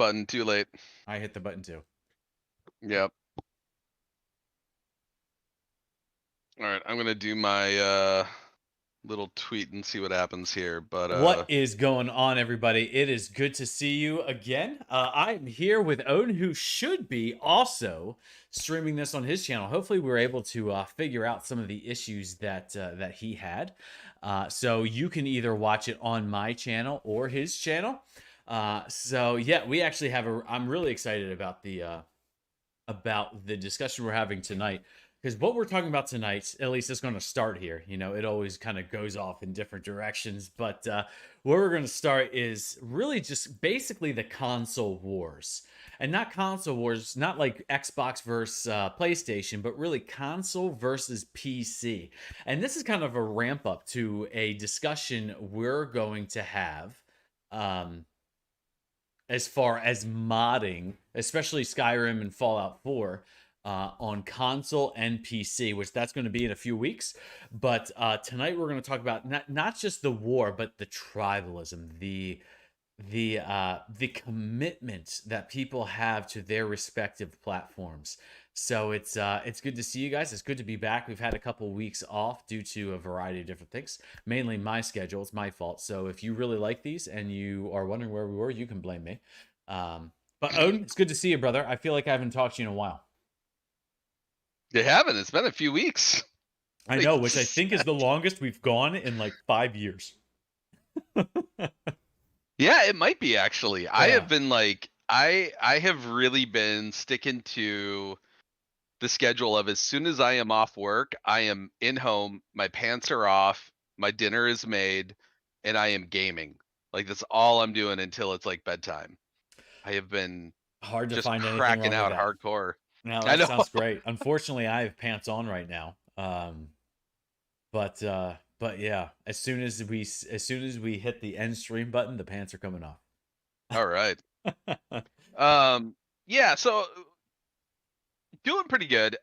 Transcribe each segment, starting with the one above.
button too late. I hit the button too. Yep. All right, I'm gonna do my little tweet and see what happens here. But What is going on, everybody? It is good to see you again. I'm here with Odin, who should be also streaming this on his channel. Hopefully, we were able to figure out some of the issues that he had. So you can either watch it on my channel or his channel. So yeah, we actually have a. I'm really excited about the discussion we're having tonight, because what we're talking about tonight, at least it's going to start here. It always kind of goes off in different directions, but where we're going to start is really just basically the console wars. And not console wars, not like Xbox versus PlayStation, but really console versus PC. And this is kind of a ramp up to a discussion we're going to have um, as far as modding, especially Skyrim and Fallout 4, on console and PC, which that's going to be in a few weeks. But tonight we're going to talk about not just the war, but the tribalism, the commitment that people have to their respective platforms. So it's good to see you guys. It's good to be back. We've had a couple weeks off due to a variety of different things, mainly my schedule. It's my fault. So if you really like these and you are wondering where we were, you can blame me. But Odin, it's good to see you, brother. I feel like I haven't talked to you in a while. you haven't. It's been a few weeks. I know, which I think is the longest we've gone in like 5 years. Yeah, it might be actually. I Yeah. have been like I have really been sticking to the schedule of as soon as I am off work, I am in home, my pants are off, my dinner is made, and I am gaming. Like that's all I'm doing until it's like bedtime. I have been Hard to just find anything cracking wrong with out that. hardcore. No, I that know. sounds great. Unfortunately, I have pants on right now. But yeah, as soon as we hit the end stream button, the pants are coming off. All right. Yeah, so doing pretty good.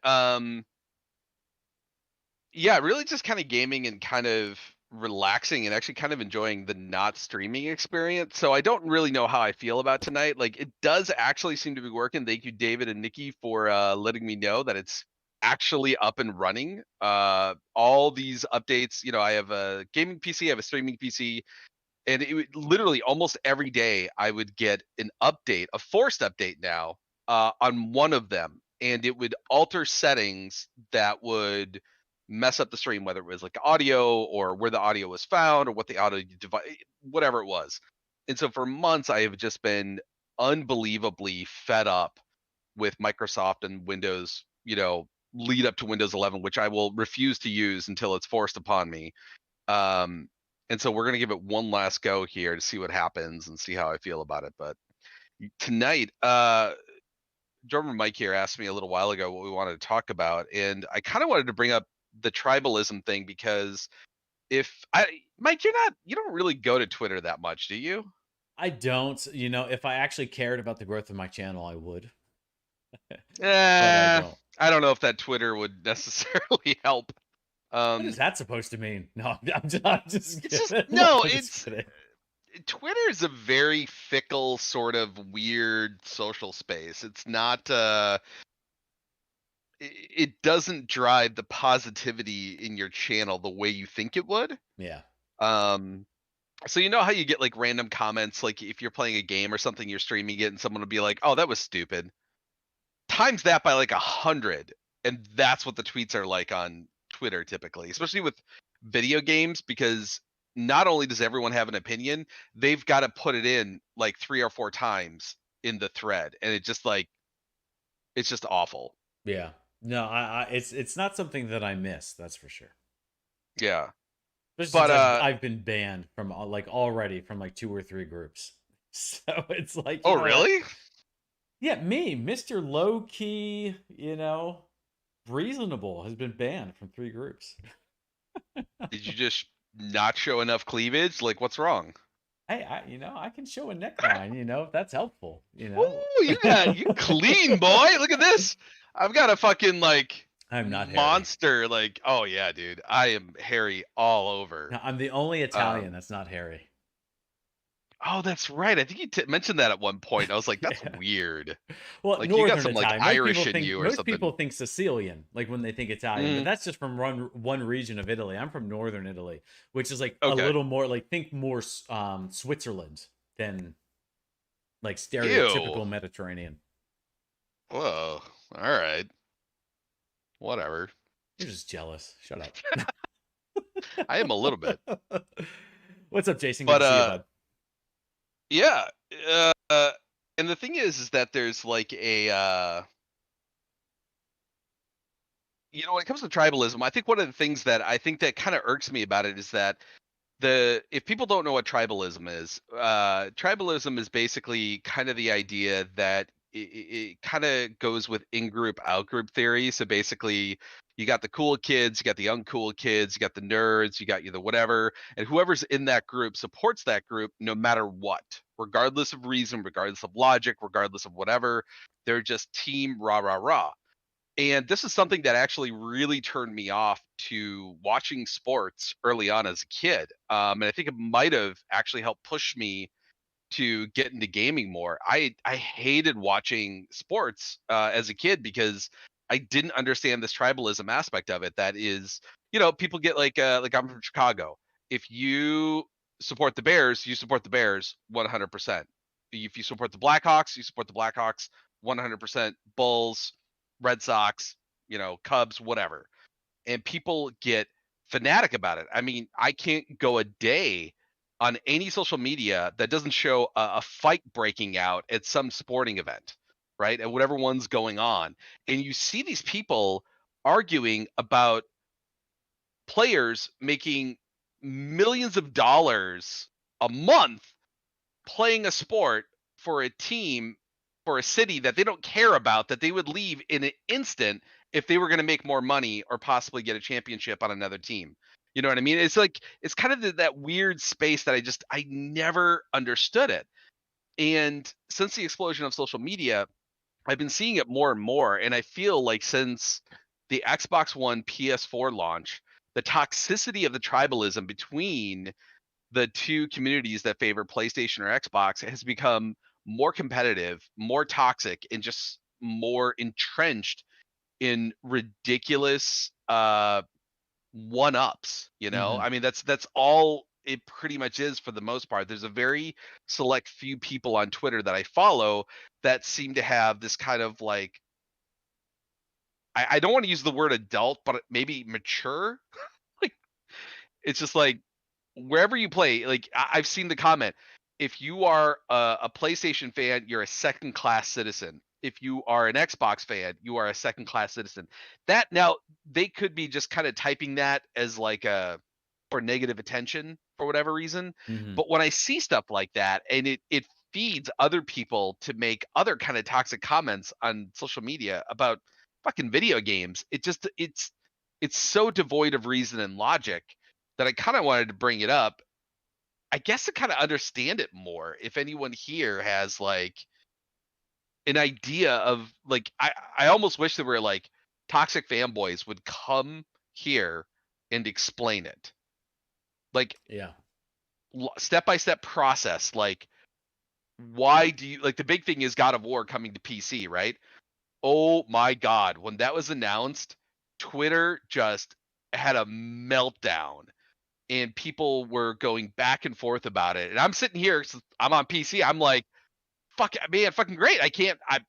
Yeah, really just kind of gaming and kind of relaxing and actually kind of enjoying the not streaming experience. So I don't really know how I feel about tonight. Like it does actually seem to be working. Thank you, David and Nikki, for letting me know that it's actually up and running. All these updates, I have a gaming PC, I have a streaming PC, and literally almost every day I would get an update, a forced update now, on one of them, and it would alter settings that would mess up the stream, whether it was like audio or where the audio was found or what the audio device, whatever it was. And so for months, I have just been unbelievably fed up with Microsoft and Windows, lead up to Windows 11, which I will refuse to use until it's forced upon me. Um, and so we're gonna give it one last go here to see what happens and see how I feel about it. But tonight, drummer Mike here asked me a little while ago what we wanted to talk about, and I kind of wanted to bring up the tribalism thing because if Mike, you don't really go to Twitter that much, do you? I don't. If I actually cared about the growth of my channel, I would, but I Eh, don't. I don't know if that Twitter would necessarily help. What is Um, that supposed to mean? No, I'm just it's just kidding. no, I'm just it's kidding. Twitter is a very fickle, sort of weird social space. It's not it doesn't drive the positivity in your channel the way you think it would. Yeah. Um so you know how you get like random comments, like if you're playing a game or something, you're streaming it and someone will be like, "Oh, that was stupid." Times that by like 100, and that's what the tweets are like on Twitter typically, especially with video games, because not only does everyone have an opinion, they've got to put it in like 3 or 4 times in the thread, and it's just awful. Yeah. No, it's not something that I miss, that's for sure. Yeah. Especially But since I've been banned from like already from like two or three groups. So it's like, oh what? really? Yeah, me, Mr. Low Key, reasonable has been banned from three groups. Did you just not show enough cleavage? Like what's wrong? Hey, I can show a neckline, if that's helpful, Ooh, you clean boy. Look at this. I've got a fucking like I'm not hairy. monster. Like, oh yeah, dude. I am hairy all over. No, I'm the only Italian Um, that's not hairy. Oh, that's right. I think you mentioned that at one point. I was like, that's Yeah. weird. Well, Like you got Northern some like Italian. Irish in you or Most people something. think Sicilian, like when they think Italian, but Mhm. that's just from one region of Italy. I'm from Northern Italy, which is like a Okay. little more like think more Switzerland than like Ew. stereotypical Mediterranean. Whoa. All right. Whatever. You're just jealous. Shut up. I am a little bit. What's up, Jason? Good But to see you, bud. yeah. Uh and the thing is that there's like a when it comes to tribalism, I think one of the things that I think that kind of irks me about it is that the if people don't know what tribalism is basically kind of the idea that it kind of goes with in-group out-group theory. So basically you got the cool kids, you got the uncool kids, you got the nerds, you the whatever, and whoever's in that group supports that group no matter what, regardless of reason, regardless of logic, regardless of whatever. They're just team rah rah rah. And this is something that actually really turned me off to watching sports early on as a kid. And I think it might have actually helped push me to get into gaming more. I hated watching sports as a kid because I didn't understand this tribalism aspect of it. That is, people get like I'm from Chicago. If you support the Bears, you support the Bears 100%. If you support the Blackhawks, you support the Blackhawks 100%. Bulls, Red Sox, Cubs, whatever. And people get fanatic about it. I mean, I can't go a day on any social media that doesn't show a fight breaking out at some sporting event, right? And whatever one's going on. And you see these people arguing about players making millions of dollars a month playing a sport for a team, for a city that they don't care about, that they would leave in an instant if they were going to make more money or possibly get a championship on another team. You know what I mean? It's like it's kind of that weird space that I never understood it. And since the explosion of social media, I've been seeing it more and more. And I feel like since the Xbox One PS4 launch, the toxicity of the tribalism between the two communities that favor PlayStation or Xbox has become more competitive, more toxic, and just more entrenched in ridiculous one ups, Hmm. I mean, that's all it pretty much is for the most part. There's a very select few people on Twitter that I follow that seem to have this kind of like I don't want to use the word adult, but maybe mature. Like it's just like wherever you play, like I've seen the comment. If you are a PlayStation fan, you're a second class citizen. If you are an Xbox fan, you are a second class citizen. That now they could be just kind of typing that as like a for negative attention for whatever reason. Hmm. But when I see stuff like that and it feeds other people to make other kind of toxic comments on social media about fucking video games, it's so devoid of reason and logic that I kind of wanted to bring it up. I guess to kind of understand it more. If anyone here has like an idea of like, I almost wish there were like toxic fanboys would come here and explain it, like Yeah. step by step process. Like, why do you like the big thing is God of War coming to PC, right? Oh my God, when that was announced, Twitter just had a meltdown and people were going back and forth about it. And I'm sitting here, I'm on PC. I'm like, fuck, man, fucking great.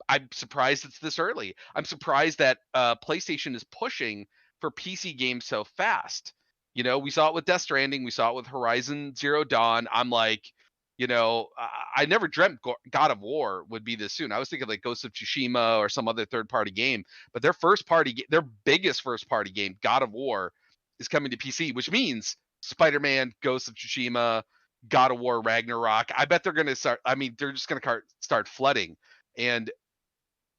I'm surprised it's this early. I'm surprised that PlayStation is pushing for PC games so fast. We saw it with Death Stranding. We saw it with Horizon Zero Dawn. I'm like, I never dreamt God of War would be this soon. I was thinking like Ghost of Tsushima or some other third party game, but their biggest first party game, God of War, is coming to PC, which means Spider-Man, Ghost of Tsushima, God of War Ragnarok. I bet they're going to start. I mean, they're just going to start flooding. And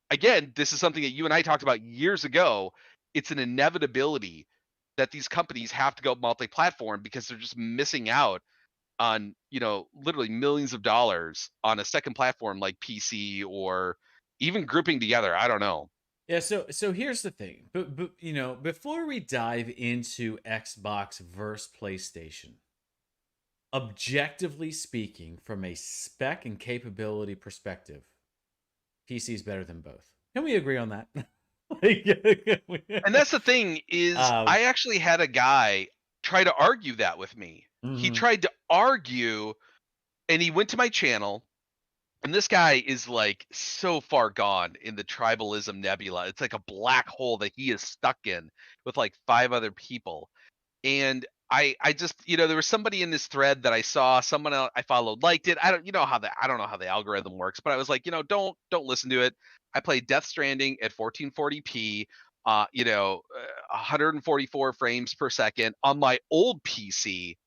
again, this is something that you and I talked about years ago. It's an inevitability that these companies have to go multi-platform because they're just missing out on, literally millions of dollars on a second platform like PC or even grouping together. I don't know. Yeah, so here's the thing. But before we dive into Xbox versus PlayStation, Objectively speaking, from a spec and capability perspective, PC is better than both. Can we agree on that? And that's the thing is um, I actually had a guy try to argue that with me. He mhm. tried to argue and he went to my channel and this guy is like so far gone in the tribalism nebula. It's like a black hole that he is stuck in with like 5 other people. And I just, there was somebody in this thread that I saw, someone else I followed liked it. I don't know how the algorithm works, but I was like, don't listen to it. I played Death Stranding at 1440p, 144 frames per second on my old PC,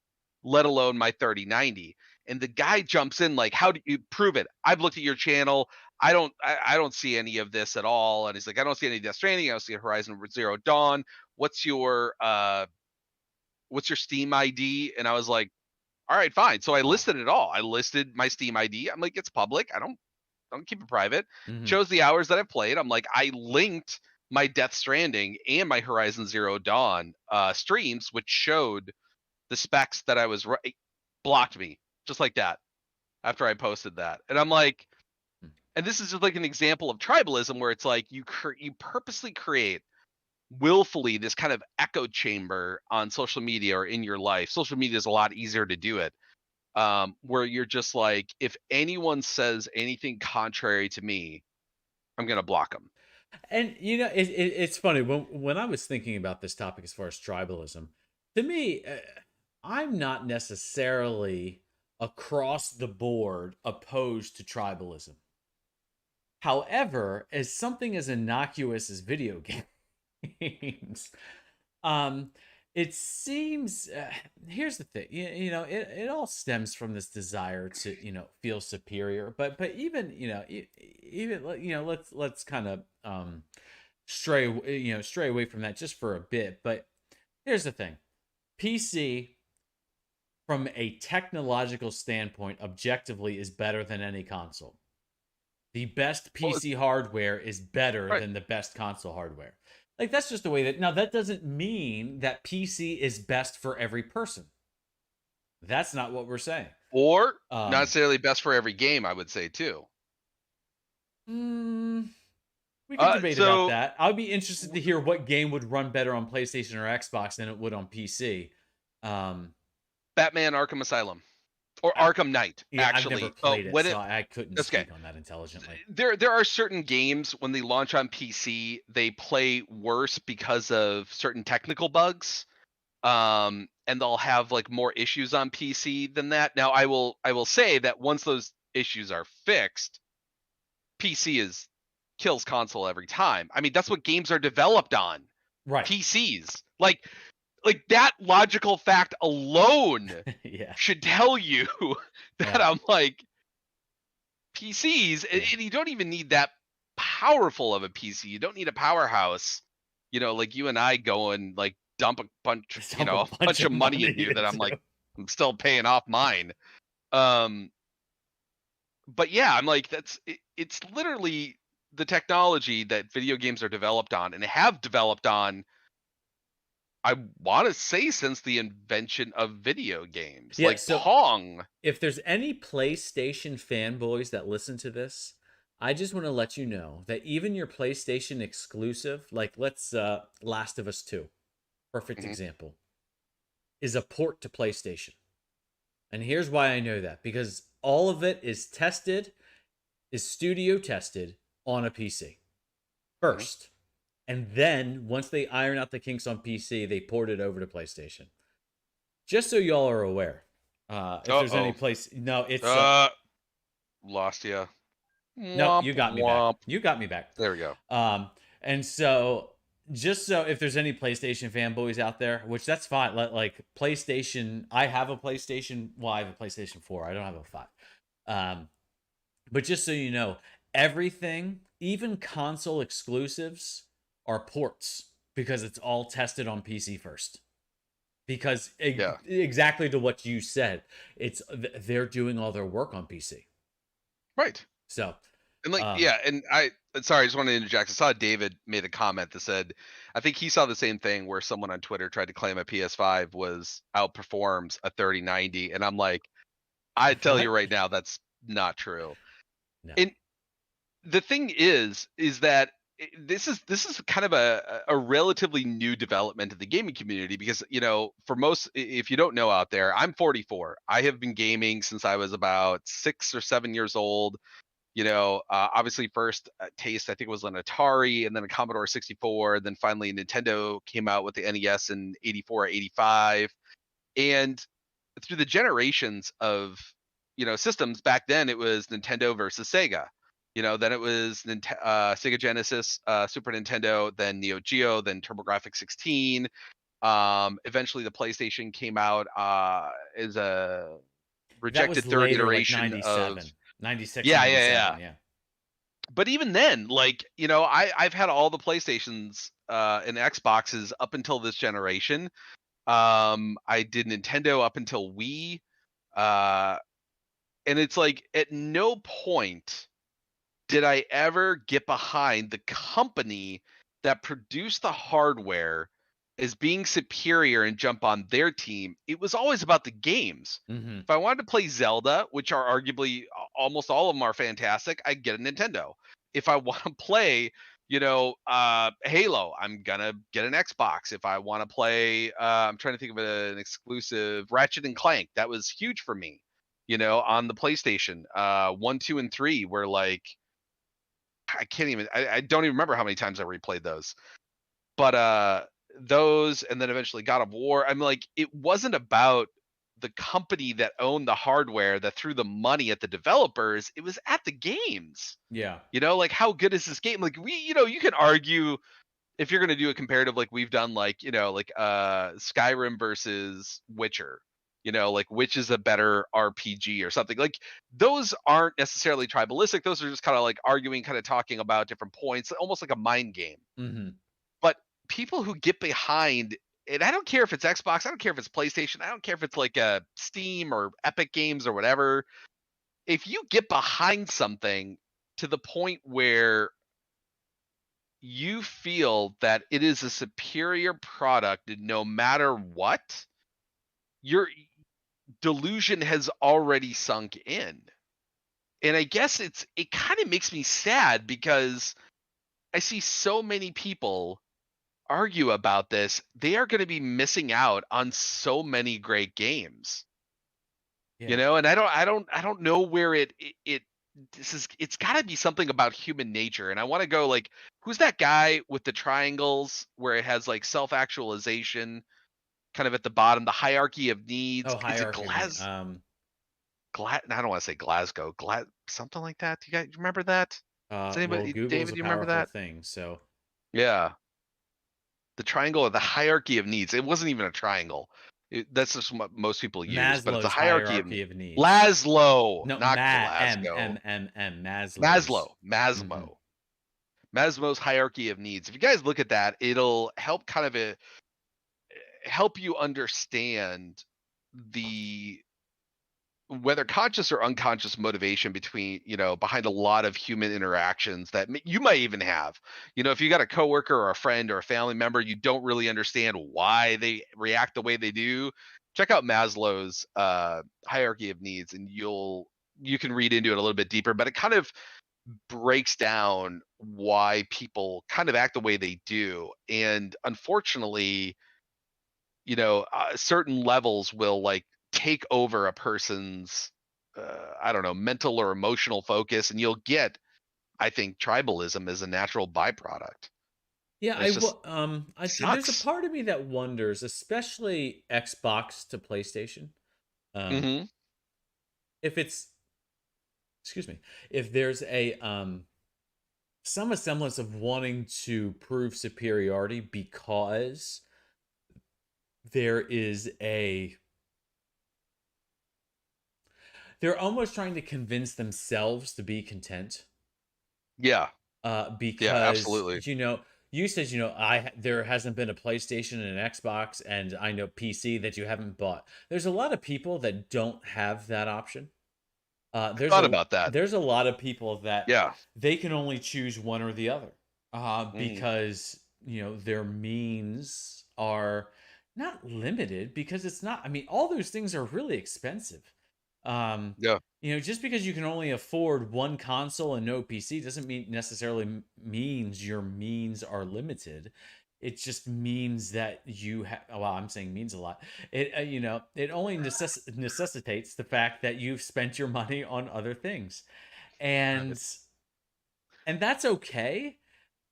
let alone my 3090. And the guy jumps in like, how do you prove it? I've looked at your channel. I don't see any of this at all. And he's like, I don't see any Death Stranding. I don't see Horizon Zero Dawn. What's your Steam ID? And I was like, all right, fine. So I listed it all. I listed my Steam ID. I'm like, it's public. I don't keep it private. Mhm. Shows the hours that I've played. I'm like, I linked my Death Stranding and my Horizon Zero Dawn streams, which showed the specs that I was right. Blocked me just like that after I posted that. And I'm like, and this is just like an example of tribalism where it's like you purposely create willfully this kind of echo chamber on social media or in your life. Social media is a lot easier to do it. Where you're just like, if anyone says anything contrary to me, I'm gonna block them. And it's funny when I was thinking about this topic as far as tribalism. To me, I'm not necessarily across the board opposed to tribalism. However, as something as innocuous as video games, um, it seems. Here's the thing, it all stems from this desire to feel superior. But even even let's kind of stray away from that just for a bit. But here's the thing, PC from a technological standpoint, objectively, is better than any console. The best Well, PC hardware is better right. than the best console hardware. Like that's just the way that. Now that doesn't mean that PC is best for every person. That's not what we're saying. Or not Um, necessarily best for every game, I would say too. mm, we could debate about So that. I'd be interested to hear what game would run better on PlayStation or Xbox than it would on PC. Um, Batman Arkham Asylum or I, Arkham Knight, yeah, I've never actually. played it, When so it I couldn't Okay, speak on that intelligently. there are certain games when they launch on PC, they play worse because of certain technical bugs. And they'll have like more issues on PC than that. Now I will say that once those issues are fixed, PC is kills console every time. I mean, that's what games are developed on. Right. PCs. Like that logical fact alone Yeah. should tell you that Yeah. I'm like PCs, Yeah. and you don't even need that powerful of a PC. You don't need a powerhouse, like you and I go and like dump a bunch, It's a a bunch bunch of of money in money you that I'm into. like, I'm still paying off mine. Um, but yeah, I'm like, it's literally the technology that video games are developed on and have developed on. I want to say since the invention of video games, Yeah. like So Pong. if there's any PlayStation fanboys that listen to this, I just want to let you know that even your PlayStation exclusive, like let's Last of Us 2, perfect Mhm. example, is a port to PlayStation. And here's why I know that, because all of it is studio tested on a PC Mhm. first. And then once they iron out the kinks on PC, they port it over to PlayStation. Just so y'all are aware. If there's any Uh-oh. place, no, it's Uh, Lost ya. no, Womp you got me back. womp. You got me back. There we go. And so just so if there's any PlayStation fanboys out there, which that's fine. Like PlayStation, I have a PlayStation. Well, I have a PlayStation 4. I don't have a 5. Um, but just so you know, everything, even console exclusives, are ports because it's all tested on PC first. Because Yeah. exactly to what you said, they're doing all their work on PC. Right. So And like, Um, yeah, and sorry, I just wanted to interject. I saw David made a comment that said, I think he saw the same thing where someone on Twitter tried to claim a PS5 was outperforms a 3090, and I'm like, I tell you what? right now, that's not true. No. And the thing is that this is kind of a relatively new development in the gaming community because for most, if you don't know out there, I'm 44. I have been gaming since I was about 6 or 7 years old. Obviously first taste I think was an Atari and then a Commodore 64. Then finally Nintendo came out with the NES in 84 or 85. And through the generations of systems back then, it was Nintendo versus Sega. Then it was Sega Genesis, Super Nintendo, then Neo Geo, then TurboGrafx 16. Eventually the PlayStation came out as a That was rejected third later, like iteration of 97, 96, yeah, yeah, 97. yeah. Yeah. But even then, like, I've had all the PlayStations and Xboxes up until this generation. I did Nintendo up until Wii. Uh, and it's like at no point did I ever get behind the company that produced the hardware as being superior and jump on their team. It was always about the games. Hmm. If I wanted to play Zelda, which are arguably almost all of them are fantastic, I'd get a Nintendo. If I want to play, Halo, I'm gonna get an Xbox. If I want to play, I'm trying to think of an exclusive Ratchet and Clank. That was huge for me, on the PlayStation. 1, 2, and 3 were like I can't even I don't even remember how many times I replayed those. But those and then eventually God of War. I'm like, it wasn't about the company that owned the hardware that threw the money at the developers. It was at the games. Yeah. Like how good is this game? Like you can argue if you're gonna do a comparative like we've done, like, Skyrim versus Witcher, like which is a better RPG or something. Like those aren't necessarily tribalistic. Those are just kind of like arguing, kind of talking about different points, almost like a mind game. Hmm. But people who get behind, and I don't care if it's Xbox, I don't care if it's PlayStation, I don't care if it's like Steam or Epic Games or whatever. If you get behind something to the point where you feel that it is a superior product no matter what, your delusion has already sunk in. And I guess it kind of makes me sad because I see so many people argue about this. They are going to be missing out on so many great games. Yeah. And I don't know where it's got to be something about human nature. And I want to go like, who's that guy with the triangles where it has like self-actualization kind of at the bottom, the hierarchy of needs? Oh, Is it hierarchy of need. I don't want to say Glasgow, something like that. Do you guys remember that? Does Well, anybody, Google's David, a do you remember powerful that? thing, so Yeah, the triangle of the hierarchy of needs. It wasn't even a triangle. That's just what most people use, but it's a Maslow's hierarchy of hierarchy of needs. Laszlo, No, not Glasgow. Maslow's. Hmm. Maslow. Maslow's hierarchy of needs. If you guys look at that, it'll help kind of help you understand the whether conscious or unconscious motivation behind a lot of human interactions that you might even have. If you got a coworker or a friend or a family member, you don't really understand why they react the way they do. Check out Maslow's hierarchy of needs, and you can read into it a little bit deeper. But it kind of breaks down why people kind of act the way they do, and unfortunately, certain levels will like take over a person's I don't know, mental or emotional focus, and you'll get, I think, tribalism as a natural byproduct. Yeah, And it's just there's a sucks. part of me that wonders, especially Xbox to PlayStation, um, Hmm. if it's excuse me, if there's a some semblance of wanting to prove superiority because there is a they're almost trying to convince themselves to be content. Yeah, yeah, Because absolutely. you said there hasn't been a PlayStation and an Xbox and I know PC that you haven't bought. There's a lot of people that don't have that option. There's Thought about that. there's a lot of people that Yeah. they can only choose one or the other, Mhm. because their means are not limited, because it's not. I mean, all those things are really expensive. Um, Yeah. just because you can only afford one console and no PC doesn't mean necessarily means your means are limited. It just means that you have. Well, I'm saying means a lot. It only necessitates the fact that you've spent your money on other things, Right. and that's okay.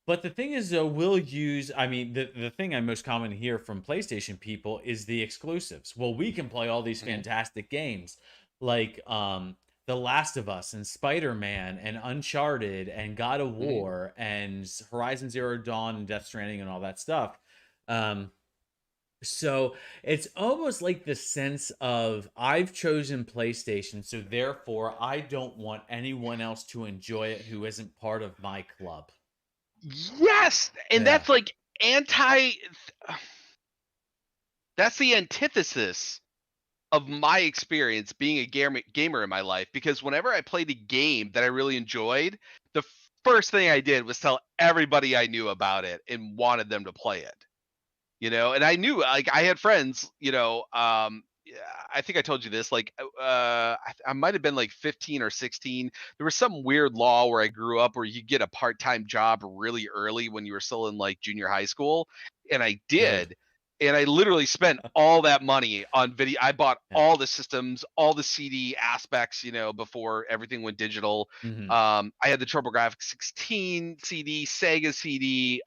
But the thing is, though, we'll use. I mean, the thing I most commonly hear from PlayStation people is the exclusives. Well, we can play all these Mhm. fantastic games, like The Last of Us and Spider Man and Uncharted and God of Mhm. War and Horizon Zero Dawn and Death Stranding and all that stuff. Um, so it's almost like the sense of I've chosen PlayStation, so therefore I don't want anyone else to enjoy it who isn't part of my club. Yes, and Yeah. that's like anti. That's the antithesis of my experience being a gamer in my life, because whenever I played a game that I really enjoyed, the first thing I did was tell everybody I knew about it and wanted them to play it. And I knew, like, I had friends, yeah, I think I told you this, like, I might have been like 15 or 16. There was some weird law where I grew up where you get a part-time job really early when you were still in like junior high school, and I Good. did. And I literally spent all that money on video. I bought Yeah. all the systems, all the CD aspects, before everything went digital. Hmm. I had the TurboGrafx 16 CD, Sega CD,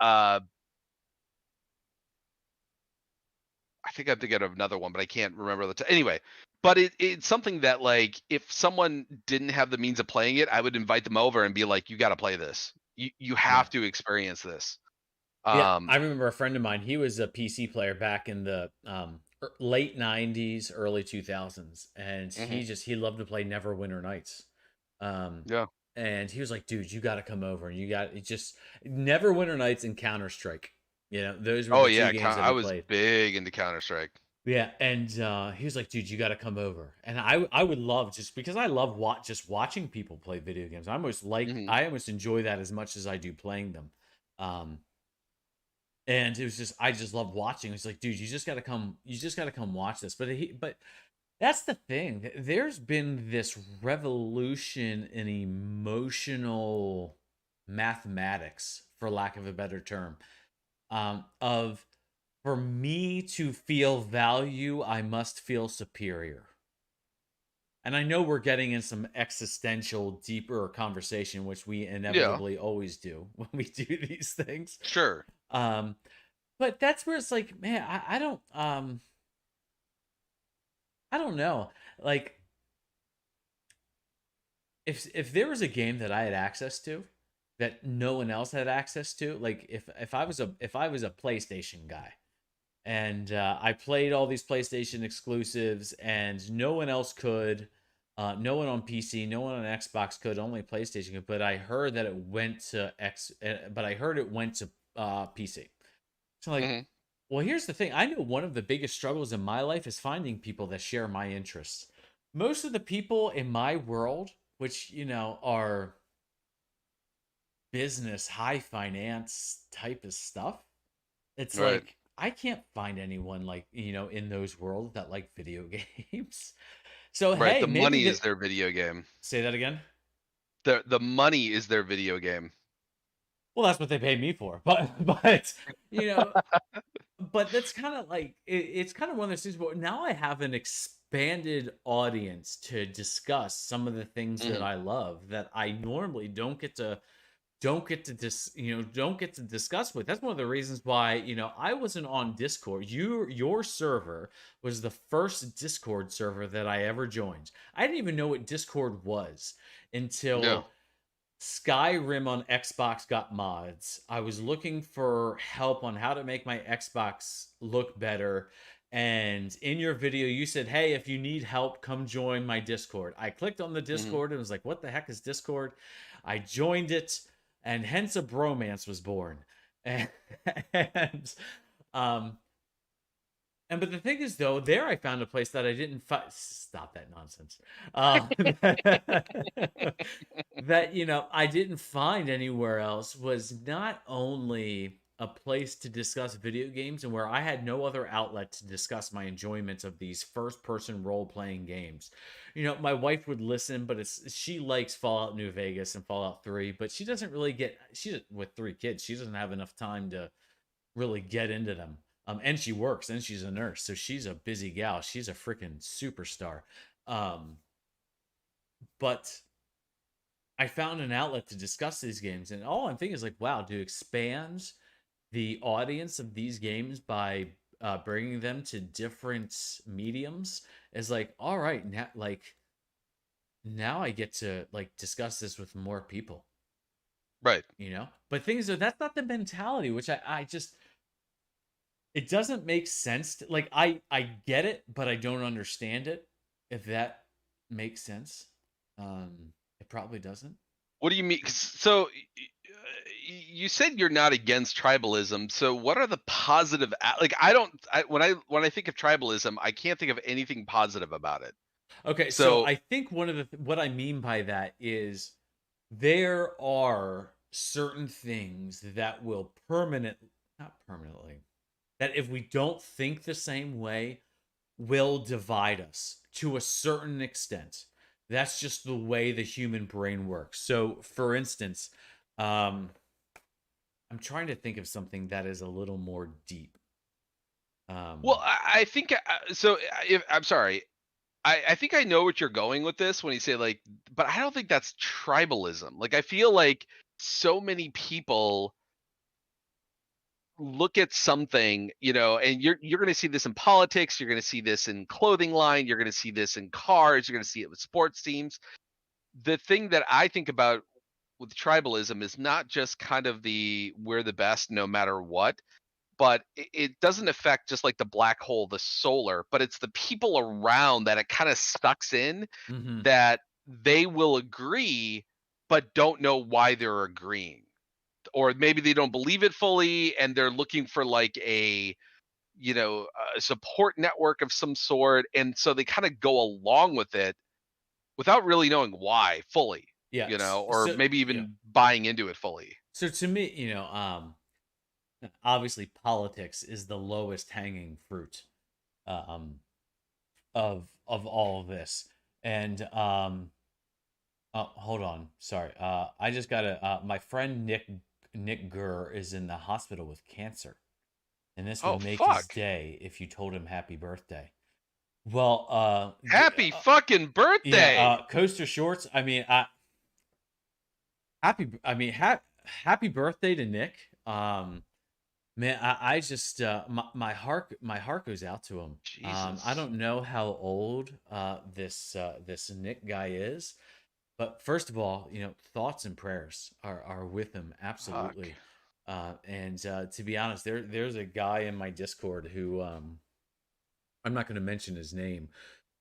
I think I'm thinking of another one, but I can't remember anyway. But it's something that, like, if someone didn't have the means of playing it, I would invite them over and be like, "You got to play this. You Yeah. have to experience this." Yeah. Um, I remember a friend of mine, he was a PC player back in the late 90s, early 2000s. And mhm, he loved to play Neverwinter Nights. Um, yeah. and he was like, dude, you got to come over. And you got it just Neverwinter Nights and Counter Strike. Those were Oh the two yeah, games that I he was played. big into Counter Strike. Yeah, and he was like, "Dude, you got to come over." And I would love, just because I love just watching people play video games. Hmm. I almost enjoy that as much as I do playing them. Um, and it was just I just love watching. It's like, dude, you just got to come watch this. But that's the thing. There's been this revolution in emotional mathematics, for lack of a better term, of for me to feel value, I must feel superior. And I know we're getting in some existential, deeper conversation, which we Yeah, inevitably always do when we do these things. sure. Um, but that's where it's like, man, I don't know. Like, if there was a game that I had access to that no one else had access to, like if I was a PlayStation guy, and I played all these PlayStation exclusives, and no one else could. No one on PC, no one on Xbox could. Only PlayStation could. But I heard that it went to But I heard it went to PC. So like, Hmm. well, here's the thing. I know one of the biggest struggles in my life is finding people that share my interests. Most of the people in my world, which are business, high finance type of stuff, it's Right, like I can't find anyone like, in those worlds that like video games. So right. hey, The maybe money is that their video game. say that again. The money is their video game. Well, that's what they pay me for. But you know, but that's kind of like it's kind of one of those things. But now I have an expanded audience to discuss some of the things that Hmm. I love that I normally don't get to discuss with. That's one of the reasons why I wasn't on Discord. Your server was the first Discord server that I ever joined. I didn't even know what Discord was Yeah. until Skyrim on Xbox got mods. I was looking for help on how to make my Xbox look better, and in your video you said, hey, if you need help, come join my Discord. I clicked on the Hmm. Discord and was like, what the heck is Discord? I joined it, and hence a bromance was born. And um but the thing is, though, there I found a place that I didn't stop that nonsense. That I didn't find anywhere else was not only a place to discuss video games and where I had no other outlet to discuss my enjoyment of these first-person role-playing games. My wife would listen, but she likes Fallout New Vegas and Fallout 3, but she doesn't really she's with 3 kids. She doesn't have enough time to really get into them. And she works and she's a nurse, so she's a busy gal. She's a freaking superstar. Um, but I found an outlet to discuss these games, and all I'm thinking is like, wow, to expand the audience of these games by bringing them to different mediums is like, all right, now I get to like discuss this with more people, Right. But things are that's not the mentality, which I just it doesn't make sense. Like I get it, but I don't understand it. If that makes sense, it probably doesn't. What do you mean? So you said you're not against tribalism. So what are the positive? Like I don't. When I think of tribalism, I can't think of anything positive about it. Okay, so So I think one of what I mean by that is there are certain things that will not permanently, that if we don't think the same way, will divide us to a certain extent. That's just the way the human brain works. So, for instance, I'm trying to think of something that is a little more deep. well, I think so. I'm sorry. I think I know what you're going with this when you say like, but I don't think that's tribalism. Like I feel like so many people look at something, and you're going to see this in politics, you're going to see this in clothing line, you're going to see this in cars, you're going to see it with sports teams. The thing that I think about with tribalism is not just kind of the we're the best no matter what, but it doesn't affect just like the black hole, the solar, but it's the people around that it kind of sucks in, Mm-hmm. that they will agree but don't know why they're agreeing, or maybe they don't believe it fully and they're looking for like a support network of some sort, and so they kind of go along with it without really knowing why fully, Yeah. or maybe even buying into it fully. So to me, obviously politics is the lowest hanging fruit, um, of all of this, and hold on, sorry, I just got my friend Nick Gurr is in the hospital with cancer, and this Oh would make his fuck. day if you told him happy birthday. Well, Happy fucking birthday. Coaster Shorts. I mean, happy birthday to Nick. Man, I just my heart goes out to him. I Jesus. don't know how old this Nick guy is, but first of all, thoughts and prayers are with him Fuck. absolutely. And to be honest, there's a guy in my Discord who I'm not going to mention his name,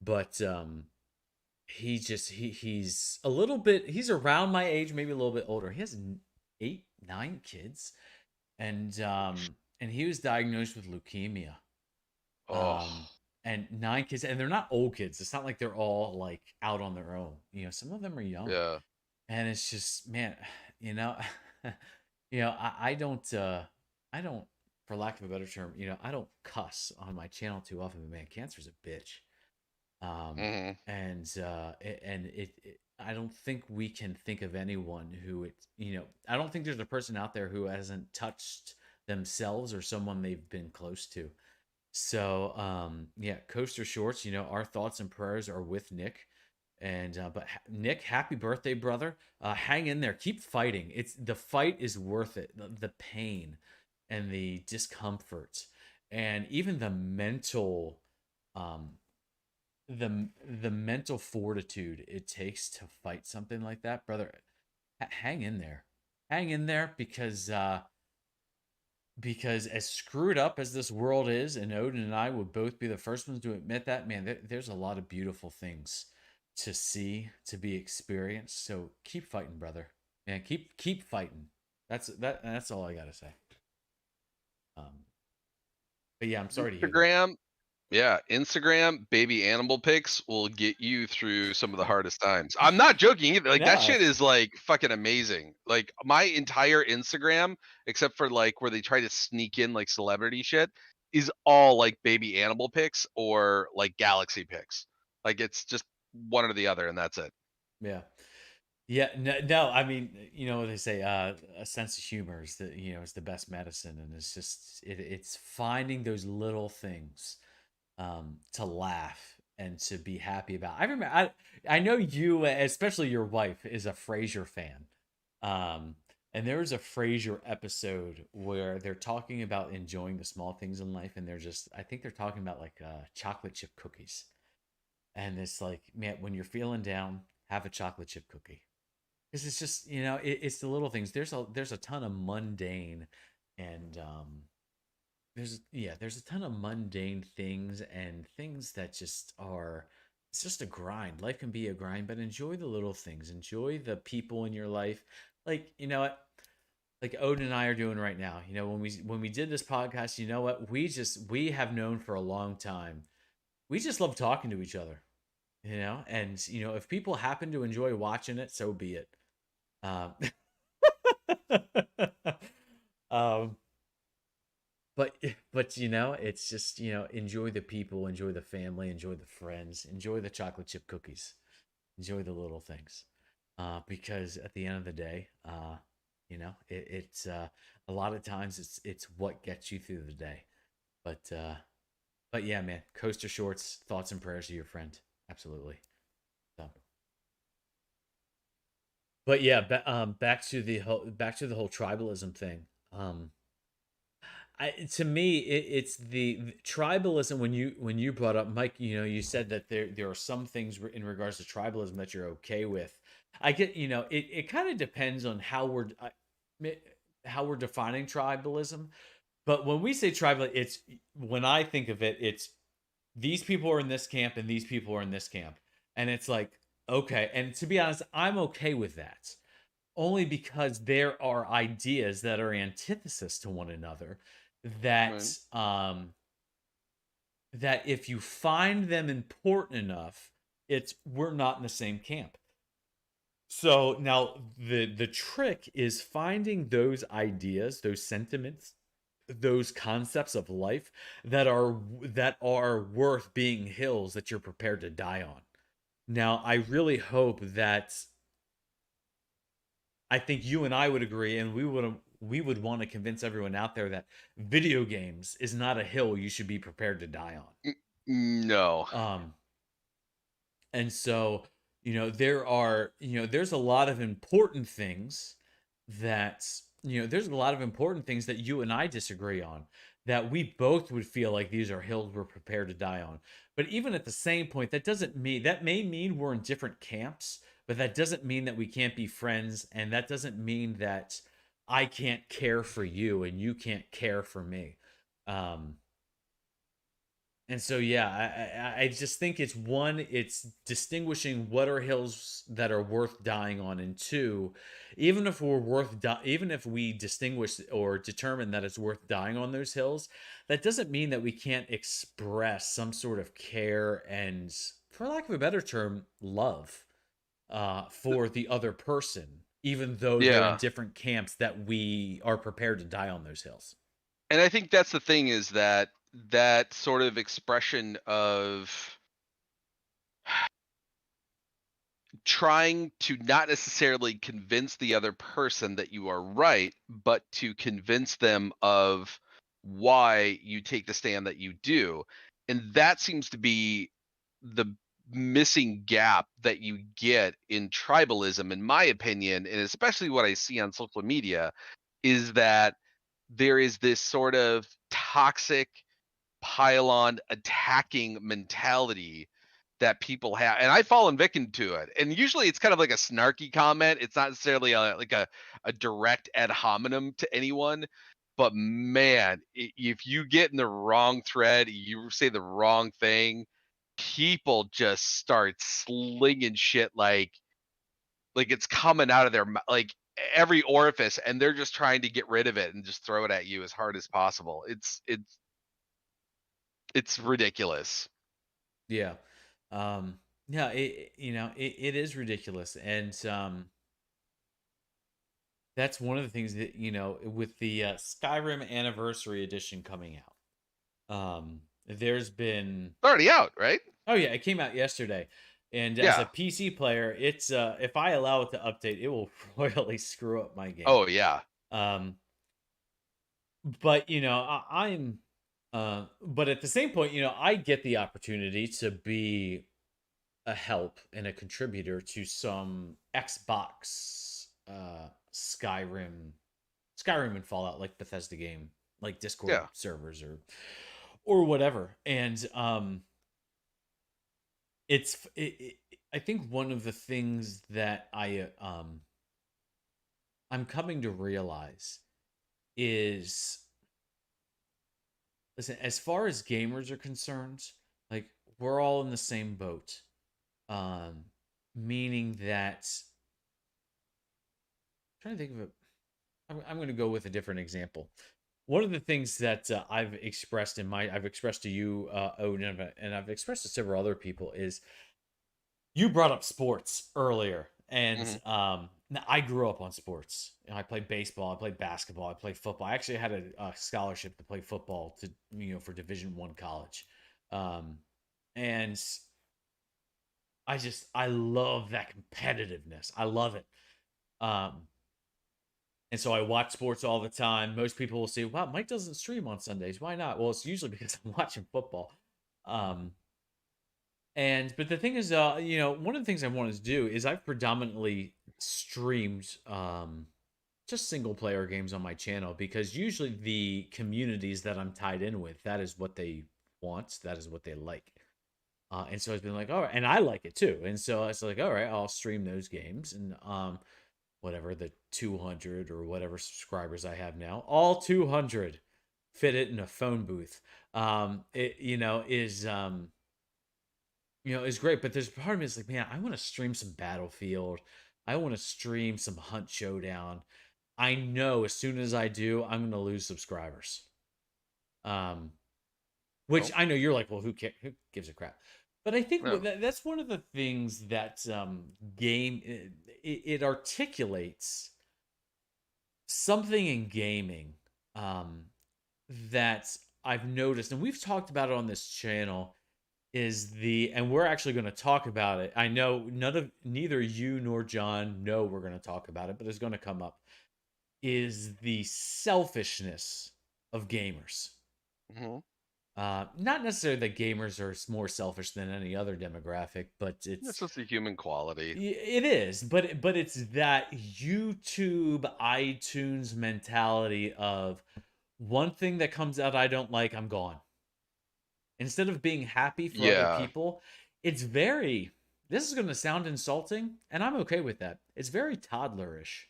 but he's a little bit, he's around my age, maybe a little bit older. He has 8, 9 kids, and he was diagnosed with leukemia. Oh. Um, and 9 kids, and they're not old kids. It's not like they're all like out on their own. Some of them are young, Yeah. and it's just, man, you know, I don't, for lack of a better term, I don't cuss on my channel too often. But man, cancer's a bitch. Hmm. I don't think we can think of anyone who I don't think there's a person out there who hasn't touched themselves or someone they've been close to. So, yeah, Coaster Shorts, our thoughts and prayers are with Nick. And, but Nick, happy birthday, brother. Hang in there. Keep fighting. The fight is worth it. The pain and the discomfort and even um, the mental fortitude it takes to fight something like that, brother. Hang in there. Hang in there, because as screwed up as this world is, and Odin and I would both be the first ones to admit that, man, there's a lot of beautiful things to see, to be experienced. So keep fighting, brother. Man, keep fighting. That's all I gotta say. Um, but yeah, I'm sorry to Mr. hear that. Graham, Yeah, Instagram baby animal pics will get you through some of the hardest times. I'm not joking either. Like that No. shit is like fucking amazing. Like my entire Instagram, except for like where they try to sneak in like celebrity shit, is all like baby animal pics or like galaxy pics. Like it's just one or the other, and that's it. Yeah. Yeah, no, I mean, what they say, a sense of humor is is the best medicine, and it's just it's finding those little things to laugh and to be happy about. I know you, especially your wife, is a Frasier fan. Um, and there was a Frasier episode where they're talking about enjoying the small things in life, and I think they're talking about like chocolate chip cookies. And it's like, man, when you're feeling down, have a chocolate chip cookie. Because it's just, it's the little things. There's a ton of mundane and there's a ton of mundane things and things that just are it's just a grind. Life can be a grind, but enjoy the little things. Enjoy the people in your life. Like, what? Like Odin and I are doing right now. When we did this podcast, you know what? We have known for a long time. We just love talking to each other, and if people happen to enjoy watching it, so be it. Um, um, but it's just enjoy the people, enjoy the family, enjoy the friends, enjoy the chocolate chip cookies, enjoy the little things, because at the end of the day, it's a lot of times it's what gets you through the day. But yeah, man, Coaster Shorts, thoughts and prayers to your friend, absolutely. So, but yeah, back to the whole tribalism thing. To me, it's the tribalism. When you brought up Mike, you said that there are some things in regards to tribalism that you're okay with. I get, it kind of depends on how we're defining tribalism. But when we say tribal, it's when I think of it, it's these people are in this camp and these people are in this camp, and it's like, okay. And to be honest, I'm okay with that, only because there are ideas that are antithesis to one another that Right. that if you find them important enough, it's we're not in the same camp. So now the trick is finding those ideas, those sentiments, those concepts of life that are worth being hills that you're prepared to die on. Now, I really hope that I think you and I would agree, and we would want to convince everyone out there that video games is not a hill you should be prepared to die No. on. And so, there's a lot of important things that there's a lot of important things that you and I disagree on, that we both would feel like these are hills we're prepared to die on. But even at the same point, that may mean we're in different camps, but that doesn't mean that we can't be friends, and that doesn't mean that I can't care for you and you can't care for me. Um, and so, yeah, I just think it's distinguishing what are hills that are worth dying on, and two, even if we distinguish or determine that it's worth dying on those hills, that doesn't mean that we can't express some sort of care and, for lack of a better term, love for the other person, even though they're in Yeah. different camps, that we are prepared to die on those hills. And I think that's the thing is that that sort of expression of trying to not necessarily convince the other person that you are right, but to convince them of why you take the stand that you do. And that seems to be the missing gap that you get in tribalism, in my opinion, and especially what I see on social media, is that there is this sort of toxic pile-on attacking mentality that people have, and I've fallen victim to it. And usually it's kind of like a snarky comment. It's not necessarily a direct ad hominem to anyone. But man, if you get in the wrong thread, you say the wrong thing, people just start slinging shit like it's coming out of their like every orifice, and they're just trying to get rid of it and just throw it at you as hard as possible. It's It's ridiculous. Yeah. Yeah, it is ridiculous. And that's one of the things that, with the Skyrim Anniversary Edition coming out. There's been It's already out, right? Oh yeah, it came out yesterday. And as a Yeah. PC player, it's if I allow it to update, it will royally screw up my game. Oh yeah. Um but but at the same point, I get the opportunity to be a help and a contributor to some Xbox Skyrim and Fallout, like Bethesda game, like Discord Yeah. servers or whatever. And I think one of the things that I'm coming to realize is, listen, as far as gamers are concerned, like, we're all in the same boat. Meaning that, trying to think of it, I'm going to go with a different example. One of the things that I've expressed to you, Odin, and I've expressed to several other people is, you brought up sports earlier, and Hmm. now, I grew up on sports. I played baseball, I played basketball, I played football. I actually had a scholarship to play football for Division I college, and I love that competitiveness. I love it. Um, and so I watch sports all the time. Most people will say, "Wow, Mike doesn't stream on Sundays. Why not?" Well, it's usually because I'm watching football. Um, but the thing is, one of the things I wanted to do is I've predominantly streamed just single player games on my channel, because usually the communities that I'm tied in with, that is what they want, that is what they like. And so it's been like, all right, and I like it too. And so it's like, all right, I'll stream those games, and whatever the 200 or whatever subscribers I have now, all 200 fit it in a phone booth. It is great, but there's part of me that's like, man, I want to stream some Battlefield. I want to stream some Hunt Showdown. I know as soon as I do, I'm going to lose subscribers. Um, which Well, I know you're like, well, who gives a crap? But I think no. that's one of the things that game it articulates something in gaming um, that I've noticed, and we've talked about it on this channel, and we're actually going to talk about it. I know neither you nor John know we're going to talk about it, but it's going to come up, is the selfishness of gamers. Hmm. Not necessarily that gamers are more selfish than any other demographic, but It's just a human quality. it is. But it's that YouTube, iTunes mentality of, one thing that comes out I don't like, I'm gone. Instead of being happy for other Yeah, people, it's very. This is going to sound insulting, and I'm okay with that. It's very toddlerish.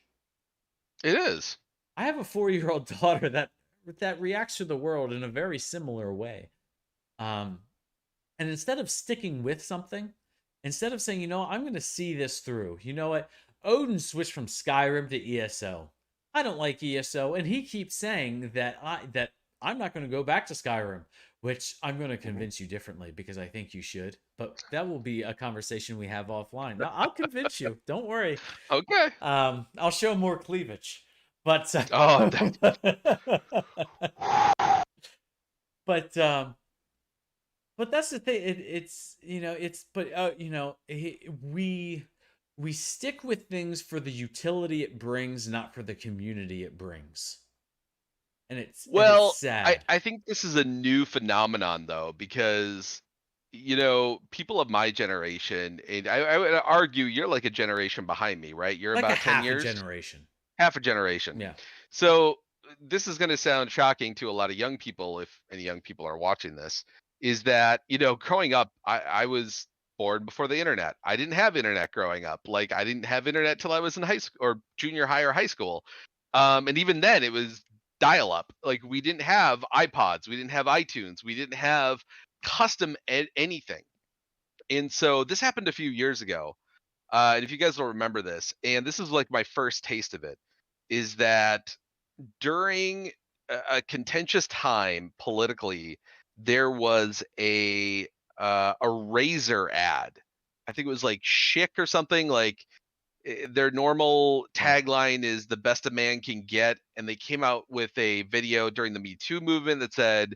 it is. I have a 4-year-old daughter that reacts to the world in a very similar way. Um, and instead of sticking with something, instead of saying, I'm going to see this through. You know what? Odin switched from Skyrim to ESO. I don't like ESO, and he keeps saying that I'm not going to go back to Skyrim, which I'm going to Mhm. convince you differently, because I think you should. But that will be a conversation we have offline. Now, I'll convince you. Don't worry. Okay. I'll show more cleavage, but Oh, that. but but that's the thing. It's it's but we stick with things for the utility it brings, not for the community it brings, and it's Well, I sad. I think this is a new phenomenon though, because people of my generation, and I would argue you're like a generation behind me, right? You're Like a about 10 half a years, generation. half a generation. Yeah. So this is going to sound shocking to a lot of young people, if any young people are watching this, is that, growing up, I was born before the internet. I didn't have internet growing up. Like, I didn't have internet till I was in high school or junior high or high school. And even then it was dial up. Like, we didn't have iPods, we didn't have iTunes, we didn't have custom anything. And so this happened a few years ago. And if you guys will remember this, and this is like my first taste of it, is that during a contentious time politically, there was a razor ad. I think it was like Schick or something. Like their normal Right. tagline is "the best a man can get," and they came out with a video during the Me Too movement that said,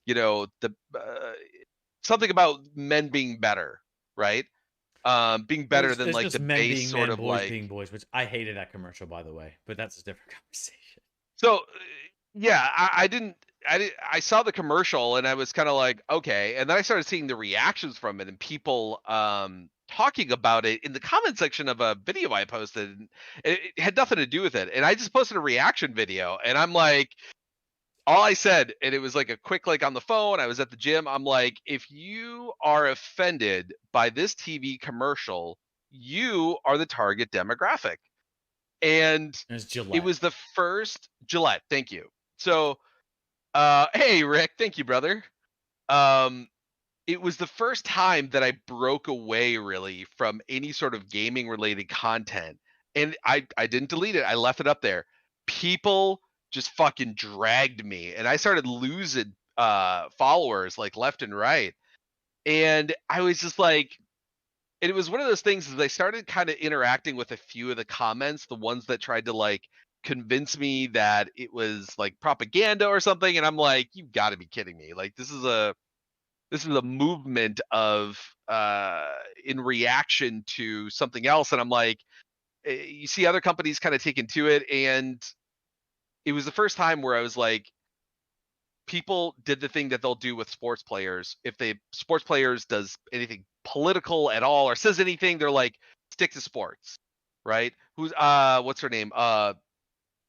the something about men being better, right? Being better than It's like just the men base being sort men, of boys like. being boys, which I hated that commercial, by the way, but that's a different conversation. So, yeah, I saw the commercial and I was kind of like, okay. And then I started seeing the reactions from it and people talking about it in the comment section of a video I posted. And it had nothing to do with it. And I just posted a reaction video and I'm like, all I said, and it was like a quick like on the phone. I was at the gym. I'm like, if you are offended by this TV commercial, you are the target demographic. And It's it Gillette. was the first Gillette. Thank you. So, hey Rick, thank you, brother. Um, it was the first time that I broke away really from any sort of gaming related content, and I didn't delete it. I left it up there. People just fucking dragged me, and I started losing followers like left and right. And I was just like, and it was one of those things as I started kind of interacting with a few of the comments, the ones that tried to like convince me that it was like propaganda or something, and I'm like, you've got to be kidding me. Like this is a movement of in reaction to something else, and I'm like, you see other companies kind of taking to it, and it was the first time where I was like, people did the thing that they'll do with sports players. If they sports players does anything political at all or says anything, they're like, stick to sports, right? Who's what's her name?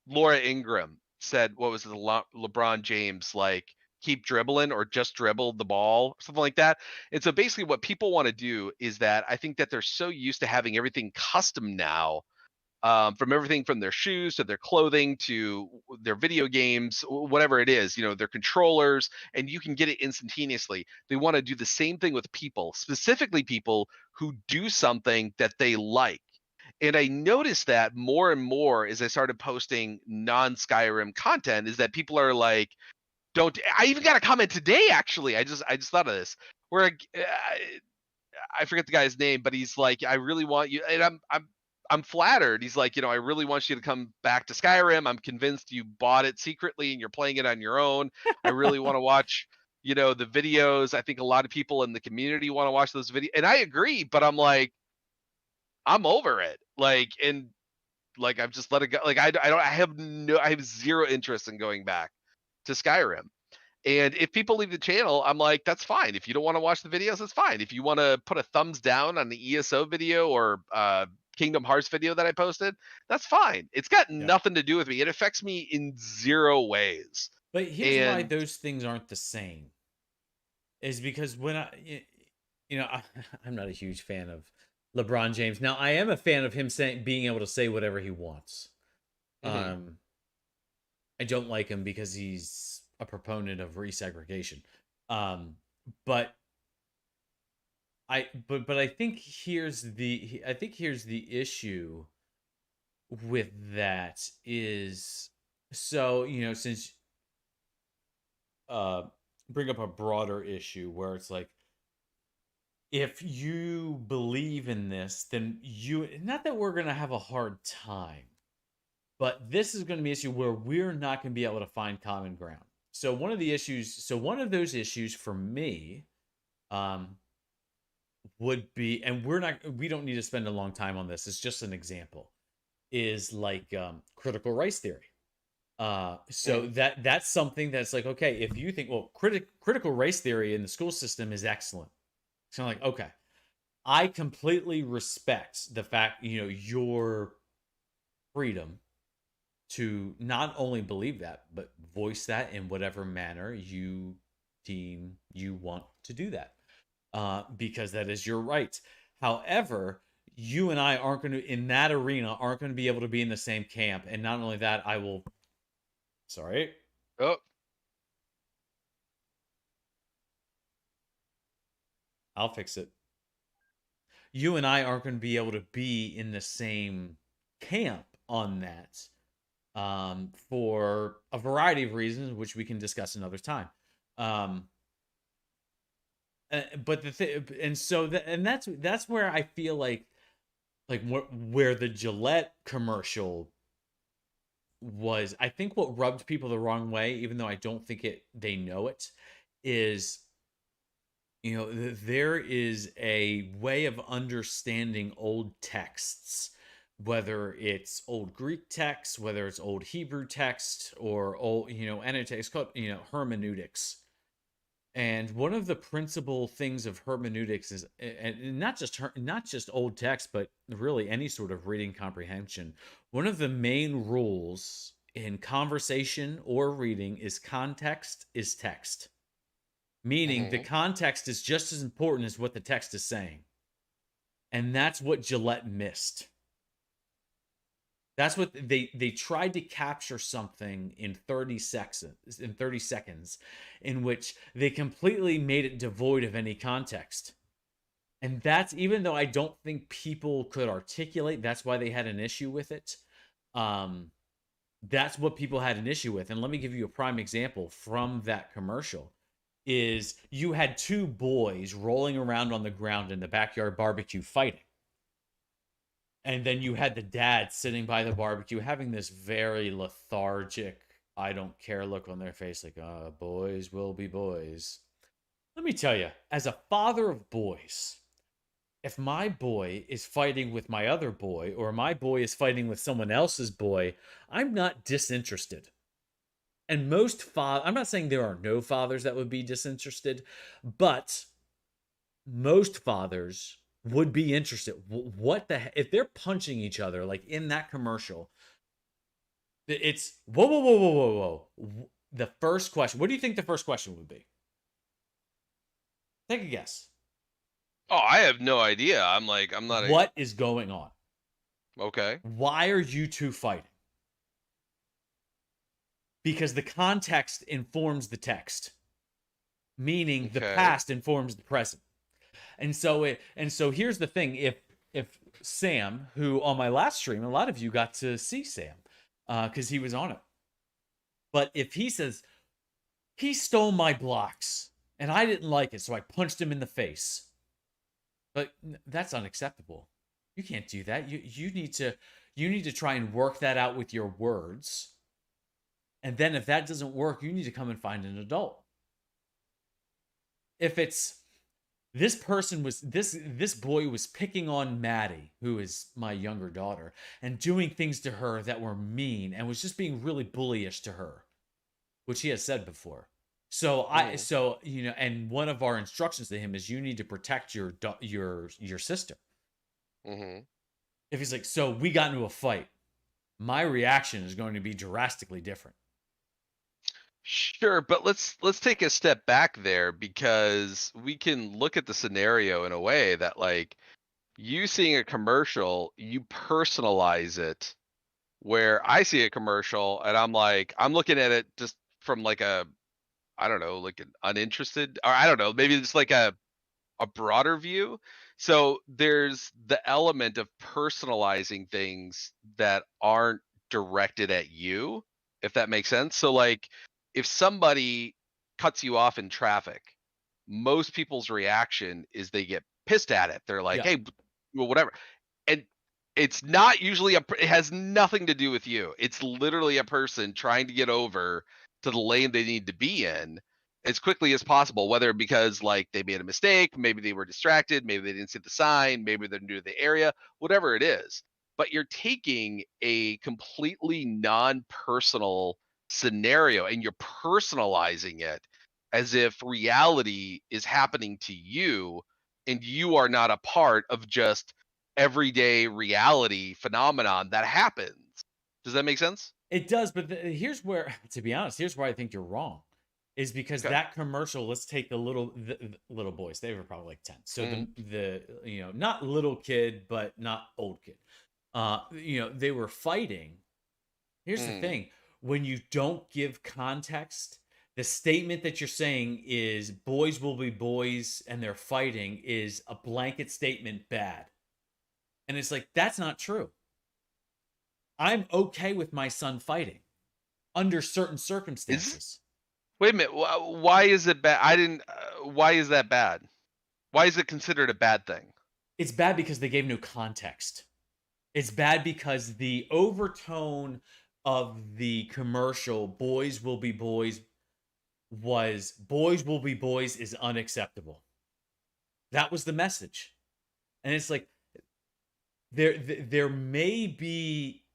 Laura Ingram said, what was it, LeBron James, like, keep dribbling or just dribble the ball, something like that. And so basically what people want to do is that I think that they're so used to having everything custom now, from everything from their shoes to their clothing to their video games, whatever it is, their controllers, and you can get it instantaneously. They want to do the same thing with people, specifically people who do something that they like. And I noticed that more and more as I started posting non Skyrim content, is that people are like, don't. I even got a comment today, actually. I just thought of this where I forget the guy's name, but he's like, I really want you, and I'm flattered. He's like, I really want you to come back to Skyrim. I'm convinced you bought it secretly and you're playing it on your own. I really want to watch, the videos. I think a lot of people in the community want to watch those videos, and I agree. But I'm like, I'm over it. Like, and like I've just let it go. Like I don't. I have zero interest in going back to Skyrim. And if people leave the channel, I'm like, that's fine. If you don't want to watch the videos, that's fine. If you want to put a thumbs down on the ESO video or Kingdom Hearts video that I posted, that's fine. It's got Yeah. nothing to do with me. It affects me in zero ways. But here's why And those things aren't the same is because when I'm not a huge fan of LeBron James. Now, I am a fan of him being able to say whatever he wants. mhm. Um, I don't like him because he's a proponent of resegregation. Um, but but I think here's the issue with that is, so since uh bring up a broader issue where it's like, if you believe in this, then you, not that we're going to have a hard time, but this is going to be an issue where we're not going to be able to find common ground. So one of those issues for me um would be, and we don't need to spend a long time on this, it's just an example, is like critical race theory. So Mm. that's something that's like, okay, if you think, well, critical race theory in the school system is excellent, so I'm like, okay, I completely respect the fact, your freedom to not only believe that, but voice that in whatever manner you deem you want to do that, because that is your right. However, you and I aren't going to, in that arena, aren't going to be able to be in the same camp. And not only that, sorry, Oh, I'll fix it. You and I aren't going to be able to be in the same camp on that, for a variety of reasons, which we can discuss another time. Um, but the thing, and so and that's where I feel like where the Gillette commercial was, I think what rubbed people the wrong way, even though I don't think they know it, is, there is a way of understanding old texts, whether it's old Greek text, whether it's old Hebrew text, or old, and it's called, hermeneutics. And one of the principal things of hermeneutics is, and not just old text, but really any sort of reading comprehension. One of the main rules in conversation or reading is context is text, meaning the Hmm. context is just as important as what the text is saying. And that's what Gillette missed. That's what they tried to capture something in 30 seconds in which they completely made it devoid of any context. And that's, even though I don't think people could articulate, that's why they had an issue with it. That's what people had an issue with. And let me give you a prime example from that commercial. Is you had two boys rolling around on the ground in the backyard barbecue fighting. And then you had the dad sitting by the barbecue having this very lethargic, I don't care look on their face, like, boys will be boys. Let me tell you, as a father of boys, if my boy is fighting with my other boy, or my boy is fighting with someone else's boy, I'm not disinterested. And I'm not saying there are no fathers that would be disinterested, but most fathers would be interested. What the heck? If they're punching each other like in that commercial, it's whoa, whoa, whoa, whoa, whoa, whoa. The first question, what do you think the first question would be? Take a guess. Oh, I have no idea. I'm not a What is going on? okay. Why are you two fighting? Because the context informs the text, meaning the Okay. past informs the present. And so here's the thing: if Sam, who on my last stream, a lot of you got to see Sam, because he was on it. But if he says he stole my blocks and I didn't like it, so I punched him in the face, but that's unacceptable. You can't do that. You need to try and work that out with your words. And then if that doesn't work, you need to come and find an adult. If it's this boy was picking on Maddie, who is my younger daughter, and doing things to her that were mean and was just being really bullyish to her, which he has said before. So I Hmm. so and one of our instructions to him is you need to protect your sister. Hmm. If he's like, so we got into a fight, my reaction is going to be drastically different. Sure, but let's take a step back there because we can look at the scenario in a way that like you seeing a commercial, you personalize it where I see a commercial and I'm like, I'm looking at it just from like a, I don't know, like an uninterested, or I don't know, maybe it's like a broader view. So there's the element of personalizing things that aren't directed at you, if that makes sense. So like if somebody cuts you off in traffic, most people's reaction is they get pissed at it. They're like, Yeah. "Hey, well, whatever." And it's not usually it has nothing to do with you. It's literally a person trying to get over to the lane they need to be in as quickly as possible, whether because like they made a mistake, maybe they were distracted, maybe they didn't see the sign, maybe they're new to the area, whatever it is. But you're taking a completely non-personal scenario and you're personalizing it as if reality is happening to you and you are not a part of just everyday reality phenomenon that happens. Does that make sense? It does, but here's where, to be honest, here's where I think you're wrong, is because Okay. that commercial. Let's take the little boys. They were probably like 10. So Mhm. the not little kid, but not old kid. They were fighting. Here's the Mhm. thing: when you don't give context, the statement that you're saying is boys will be boys and they're fighting is a blanket statement bad, and it's like that's not true. I'm okay with my son fighting under certain Is circumstances. wait a minute. Why is it bad? I didn't. Why is that bad? Why is it considered a bad thing? It's bad because they gave no context. It's bad because the overtone of the commercial "Boys Will Be Boys" was "Boys will be boys" is unacceptable. That was the message. And it's like there may be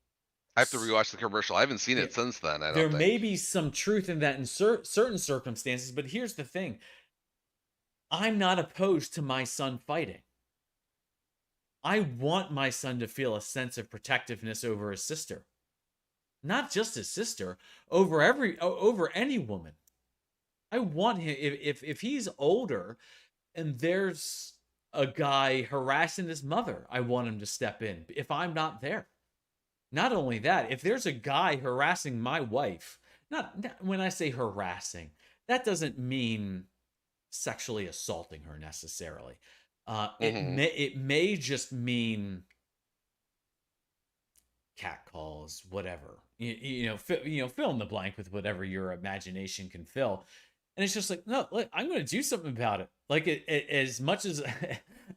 I have to rewatch the commercial. I haven't seen there, it since then, I there don't think. may be some truth in that in certain circumstances, but here's the thing. I'm not opposed to my son fighting. I want my son to feel a sense of protectiveness over his sister. Not just his sister, over any woman. I want him if he's older and there's a guy harassing his mother, I want him to step in if I'm not there. Not only that, if there's a guy harassing my wife, not when I say harassing, that doesn't mean sexually assaulting her necessarily. Hmm. It may just mean cat calls, whatever. Fill in the blank with whatever your imagination can fill. And it's just like, no, look, I'm going to do something about it. Like as much as,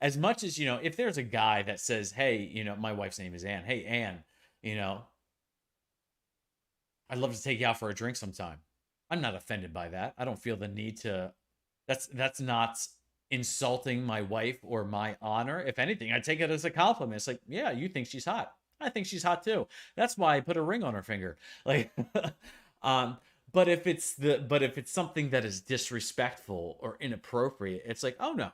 as much as if there's a guy that says, "Hey, my wife's name is Ann. Hey, Ann, you know, I'd love to take you out for a drink sometime." I'm not offended by that. I don't feel the need to. That's not insulting my wife or my honor. If anything, I take it as a compliment. It's like, yeah, you think she's hot. I think she's hot too. That's why I put a ring on her finger. Like, um, but if it's something that is disrespectful or inappropriate, it's like, oh no,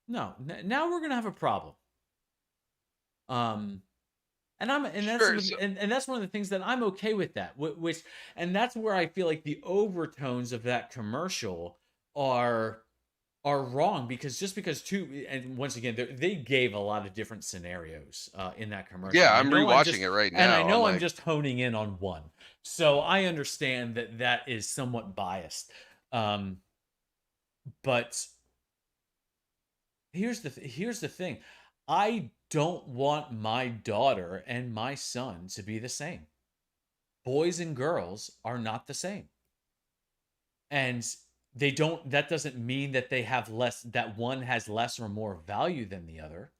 no, now we're gonna have a problem. Um, Sure. So, and that's one of the things that I'm okay with that. Which and that's where I feel like the overtones of that commercial are are wrong because just because two and once again they gave a lot of different scenarios in that commercial yeah, and I'm rewatching it right I now. I'm know I'm like, just honing in on one, so I understand that that is somewhat biased, um but here's the thing. I don't want my daughter and my son to be the same. Boys and girls are not the same, and they don't that doesn't mean that they have less that one has less or more value than the other.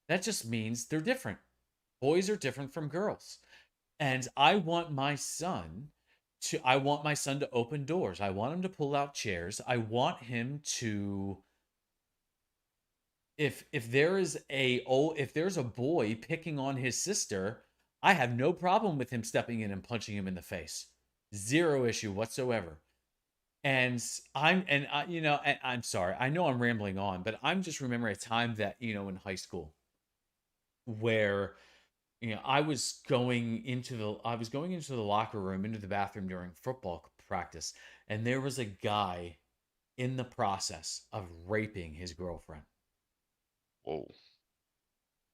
That just means they're different. Boys are different from girls. And I want my son to open doors. I want him to pull out chairs. I want him to if there is if there's a boy picking on his sister, I have no problem with him stepping in and punching him in the face. Zero issue whatsoever. And I'm sorry. I know I'm rambling on, but I'm just remembering a time that, in high school where, I was going into the locker room, into the bathroom during football practice, and there was a guy in the process of raping his girlfriend. whoa.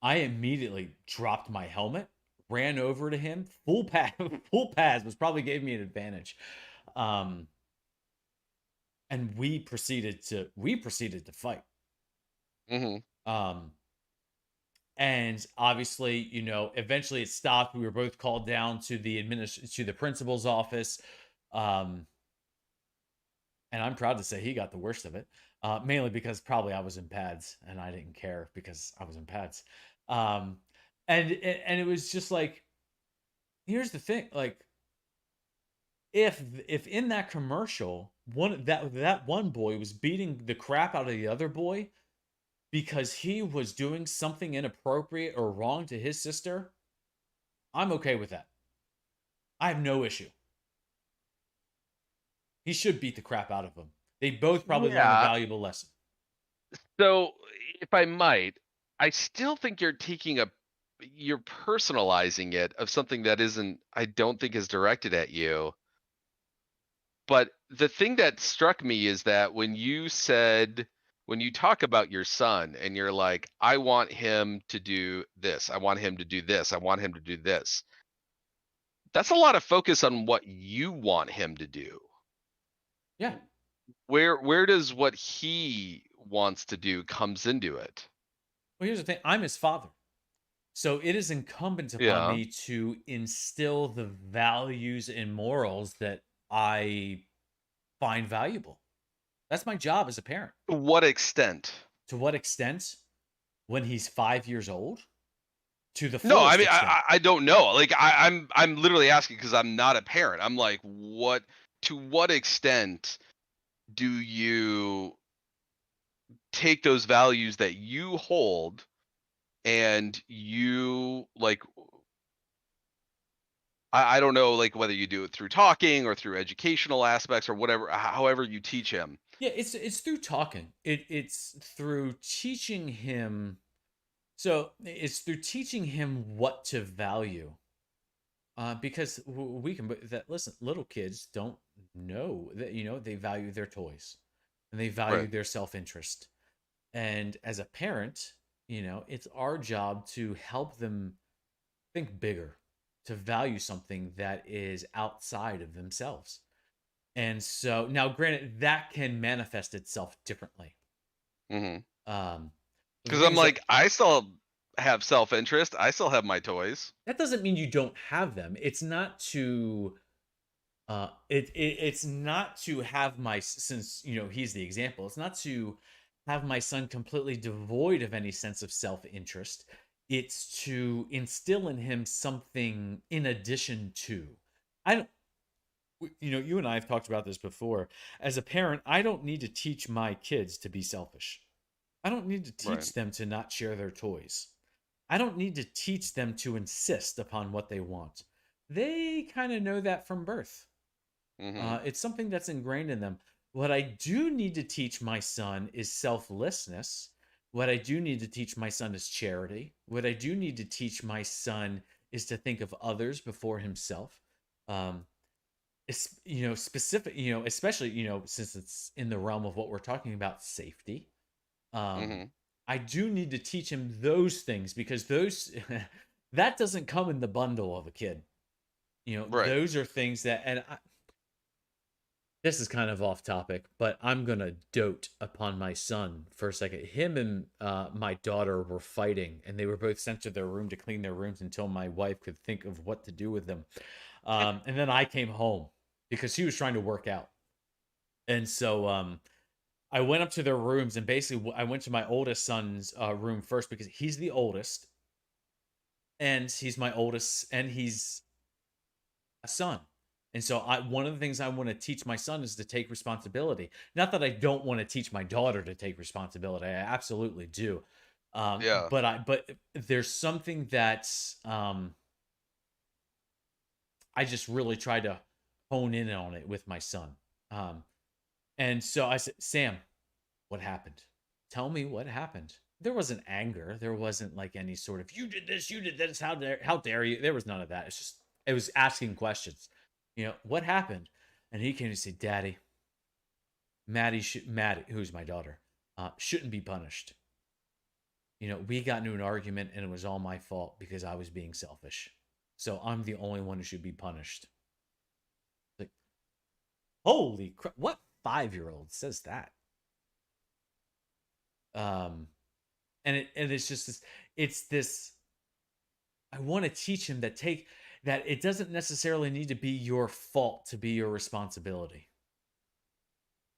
I immediately dropped my helmet, ran over to him, full pass, full pass was probably gave me an advantage. Um, and we proceeded to fight. Hmm. Um, and obviously, eventually it stopped. We were both called down to to the principal's office. Um, and I'm proud to say he got the worst of it. Mainly because probably I was in pads and I didn't care because I was in pads. Um, and it was just like, here's the thing, like if in that commercial that one boy was beating the crap out of the other boy because he was doing something inappropriate or wrong to his sister, I'm okay with that. I have no issue. He should beat the crap out of him. They both probably learned a Yeah. valuable lesson. So, if I might, I still think you're personalizing it of something that isn't, I don't think is directed at you. But the thing that struck me is that when you talk about your son and you're like, I want him to do this, I want him to do this, I want him to do this. That's a lot of focus on what you want him to do. Yeah. Where does what he wants to do comes into it? Well, here's the thing. I'm his father. So it is incumbent upon Yeah. me to instill the values and morals that I find valuable. That's my job as a parent. To what extent? To what extent? When he's 5 years old? To the No, I fullest mean, extent. I don't know. Like, I'm literally asking because I'm not a parent. I'm like, what? To what extent do you take those values that you hold and you like? I don't know, like whether you do it through talking or through educational aspects or whatever, however you teach him. Yeah, it's through talking. It's through teaching him. So it's through teaching him what to value. Because we can, but that listen, little kids don't know that, they value their toys and they value Right. their self-interest. And as a parent, it's our job to help them think bigger, to value something that is outside of themselves. And so now, granted, that can manifest itself differently. Mhm. Um, the 'Cause I'm things that like, I still have self-interest. I still have my toys. that doesn't mean you don't have them. It's not to it's not to have since he's the example. It's not to have my son completely devoid of any sense of self-interest. It's to instill in him something in addition to. I don't you and I have talked about this before. As a parent, I don't need to teach my kids to be selfish. I don't need to Right. teach them to not share their toys. I don't need to teach them to insist upon what they want. They kind of know that from birth. Mhm. It's something that's ingrained in them. What I do need to teach my son is selflessness. What I do need to teach my son is charity. What I do need to teach my son is to think of others before himself. Um, specific, especially, since it's in the realm of what we're talking about, safety. Um, Mhm. I do need to teach him those things because those that doesn't come in the bundle of a kid. Right. Those are things that, this is kind of off topic, but I'm gonna dote upon my son for a second. Him and my daughter were fighting, and they were both sent to their room to clean their rooms until my wife could think of what to do with them. And then I came home because she was trying to work out, and so I went up to their rooms, and basically I went to my oldest son's room first because he's the oldest, and he's my oldest, and he's a son. And so one of the things I want to teach my son is to take responsibility. Not that I don't want to teach my daughter to take responsibility. I absolutely do. Yeah. But there's something that I just really try to hone in on it with my son. Um, and so I said, Sam, what happened? Tell me what happened. There wasn't anger. There wasn't like any sort of you did this, how dare you? There was none of that. It was asking questions. What happened? And he came to say, Daddy, Maddie, who's my daughter, shouldn't be punished. We got into an argument and it was all my fault because I was being selfish. So I'm the only one who should be punished. Like, holy crap! What 5-year-old says that? Um, and it's just this. It's this. I want to teach him that it doesn't necessarily need to be your fault to be your responsibility.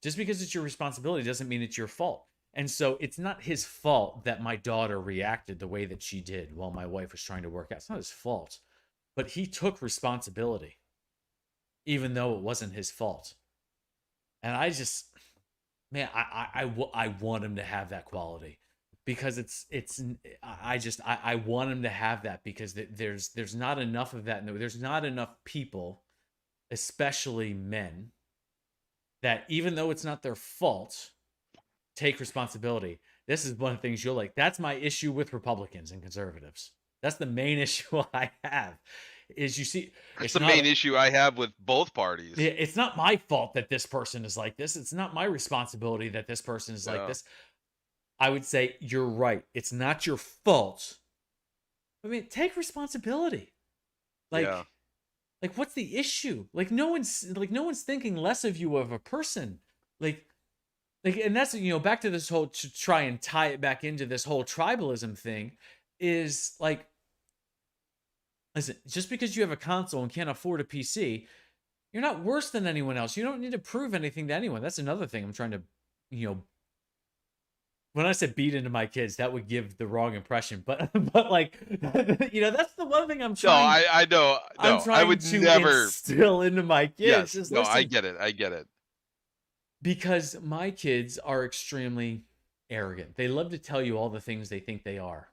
Just because it's your responsibility doesn't mean it's your fault. And so it's not his fault that my daughter reacted the way that she did while my wife was trying to work out. It's not his fault. But he took responsibility, even though it wasn't his fault. And I just, man, I want him to have that quality because I want him to have that because there's not enough of that. No, there's not enough people, especially men, that even though it's not their fault, take responsibility. This is one of the things you'll like. That's my issue with Republicans and conservatives. That's the main issue I have. Is you see, That's it's the not main issue I have with both parties. it's not my fault that this person is like this. It's not my responsibility that this person is like Yeah. this. I would say you're right. It's not your fault. I mean, take responsibility. Yeah. Like what's the issue? No one's thinking less of you of a person. Like and that's back to this whole to try and tie it back into this whole tribalism thing is like listen, just because you have a console and can't afford a PC, you're not worse than anyone else. You don't need to prove anything to anyone. That's another thing I'm trying to, you know, when I said beat into my kids, that would give the wrong impression. But but like that's the one thing No, I know. I'm No, I trying would to never. instill into my kids Yes. is No, I listen, get it. I get it. because my kids are extremely arrogant. They love to tell you all the things they think they are.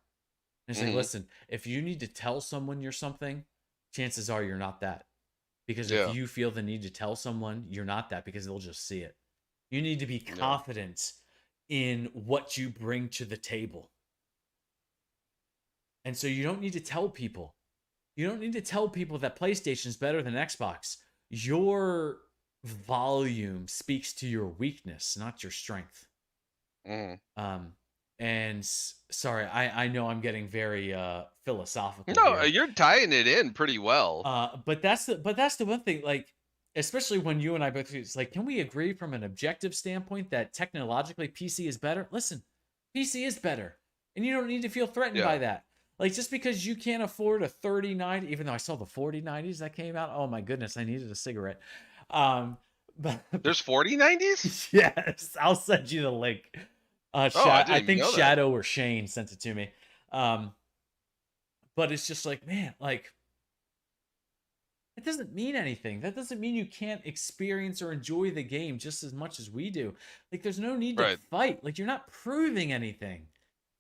And it's like, Hmm. listen, if you need to tell someone you're something, chances are you're not that. Because if Yeah. you feel the need to tell someone, you're not that because they'll just see it. You need to be Yeah. confident in what you bring to the table. And so you don't need to tell people. You don't need to tell people that PlayStation is better than Xbox. Your volume speaks to your weakness, not your strength. Hmm. Um, and sorry, I know I'm getting very philosophical No, here. you're tying it in pretty well. But that's the one thing, like, especially when you and I both, it's like, can we agree from an objective standpoint that technologically PC is better? Listen, PC is better, and you don't need to feel threatened by Yeah. that. Like, just because you can't afford a 3090, even though I saw the 4090s that came out, oh my goodness, I needed a cigarette. But There's 4090s? yes, I'll send you the link. Oh, I I didn't even think know that. Shadow or Shane sent it to me. Um, but it's just like, man, like, it doesn't mean anything. That doesn't mean you can't experience or enjoy the game just as much as we do. Like, there's no need to Right. fight. Like, you're not proving anything.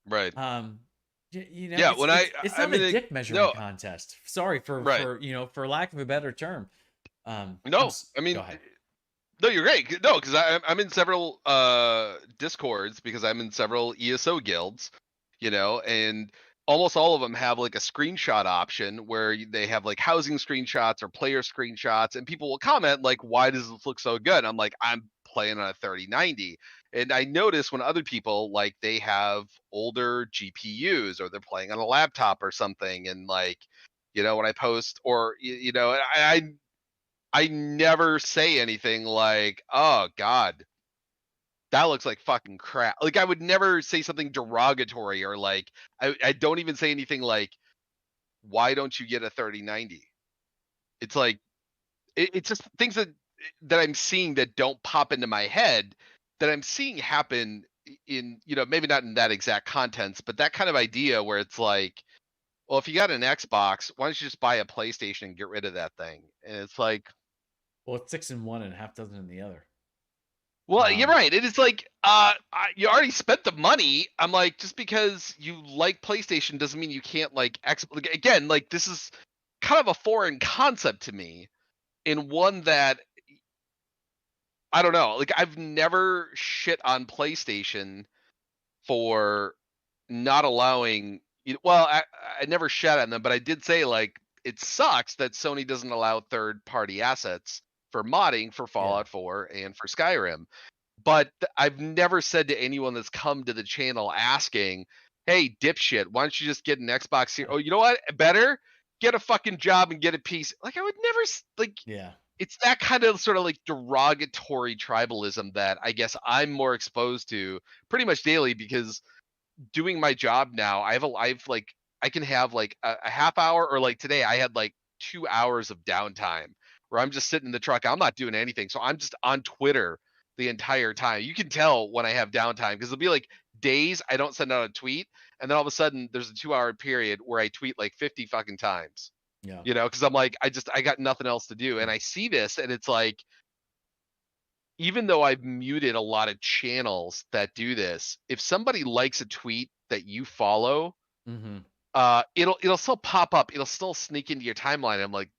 Right. Um, Yeah, it's when it's I not a mean, dick measuring no, contest. Sorry right. for lack of a better term. No, I Go mean, ahead. no, you're great. No, because I'm in several discords because I'm in several ESO guilds, and almost all of them have like a screenshot option where they have like housing screenshots or player screenshots, and people will comment like, "Why does this look so good?" I'm like, "I'm playing on a 3090," and I notice when other people like they have older GPUs or they're playing on a laptop or something, and like, when I post or I never say anything like, "Oh God, that looks like fucking crap." Like I would never say something derogatory or like I don't even say anything like, "Why don't you get a 3090?" It's like it's just things that I'm seeing that don't pop into my head that I'm seeing happen in, maybe not in that exact contents, but that kind of idea where it's like, well, if you got an Xbox, why don't you just buy a PlayStation and get rid of that thing? And it's like, Well, it's six in one and a half dozen in the other. well, you're Um, right. It is like, you already spent the money. I'm like, just because you like PlayStation doesn't mean you can't like X. Like, again, like this is kind of a foreign concept to me, in one that I don't know. Like I've never shit on PlayStation for not allowing. Well, I never shat on them, but I did say like it sucks that Sony doesn't allow third-party assets for modding for yeah. Fallout 4 and for Skyrim. But I've never said to anyone that's come to the channel asking, "Hey, dipshit, why don't you just get an Xbox here? Oh, you know what? Better get a fucking job and get a piece." Like I would never like. Yeah. It's that kind of sort of like derogatory tribalism that I guess I'm more exposed to pretty much daily because doing my job now, I've like I can have like a half hour or like today I had like 2 hours of downtime where I'm just sitting in the truck. I'm not doing anything. So I'm just on Twitter the entire time. You can tell when I have downtime because it'll be like days I don't send out a tweet. And then all of a sudden there's a 2 hour period where I tweet like 50 fucking times, Yeah. because I'm like, I got nothing else to do. And I see this and it's like, even though I've muted a lot of channels that do this, if somebody likes a tweet that you follow, Mm-hmm. it'll still pop up. It'll still sneak into your timeline. I'm like,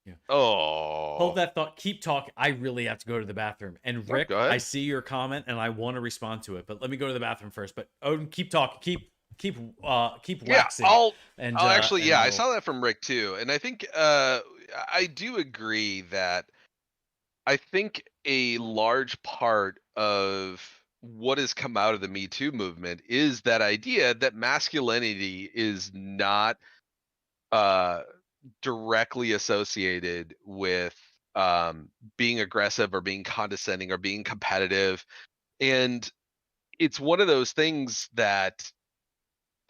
Yeah. Hold oh, that thought. Keep talking. I really have to go to the bathroom. And no, Rick, go I ahead. see your comment and I want to respond to it, but let me go to the bathroom first. But Odin, keep talking. Keep Yeah, waxing, I'll actually, and yeah, I I will. saw that from Rick too, and I think I do agree that I think a large part of what has come out of the Me Too movement is that idea that masculinity is not uh directly associated with being aggressive or being condescending or being competitive. And it's one of those things that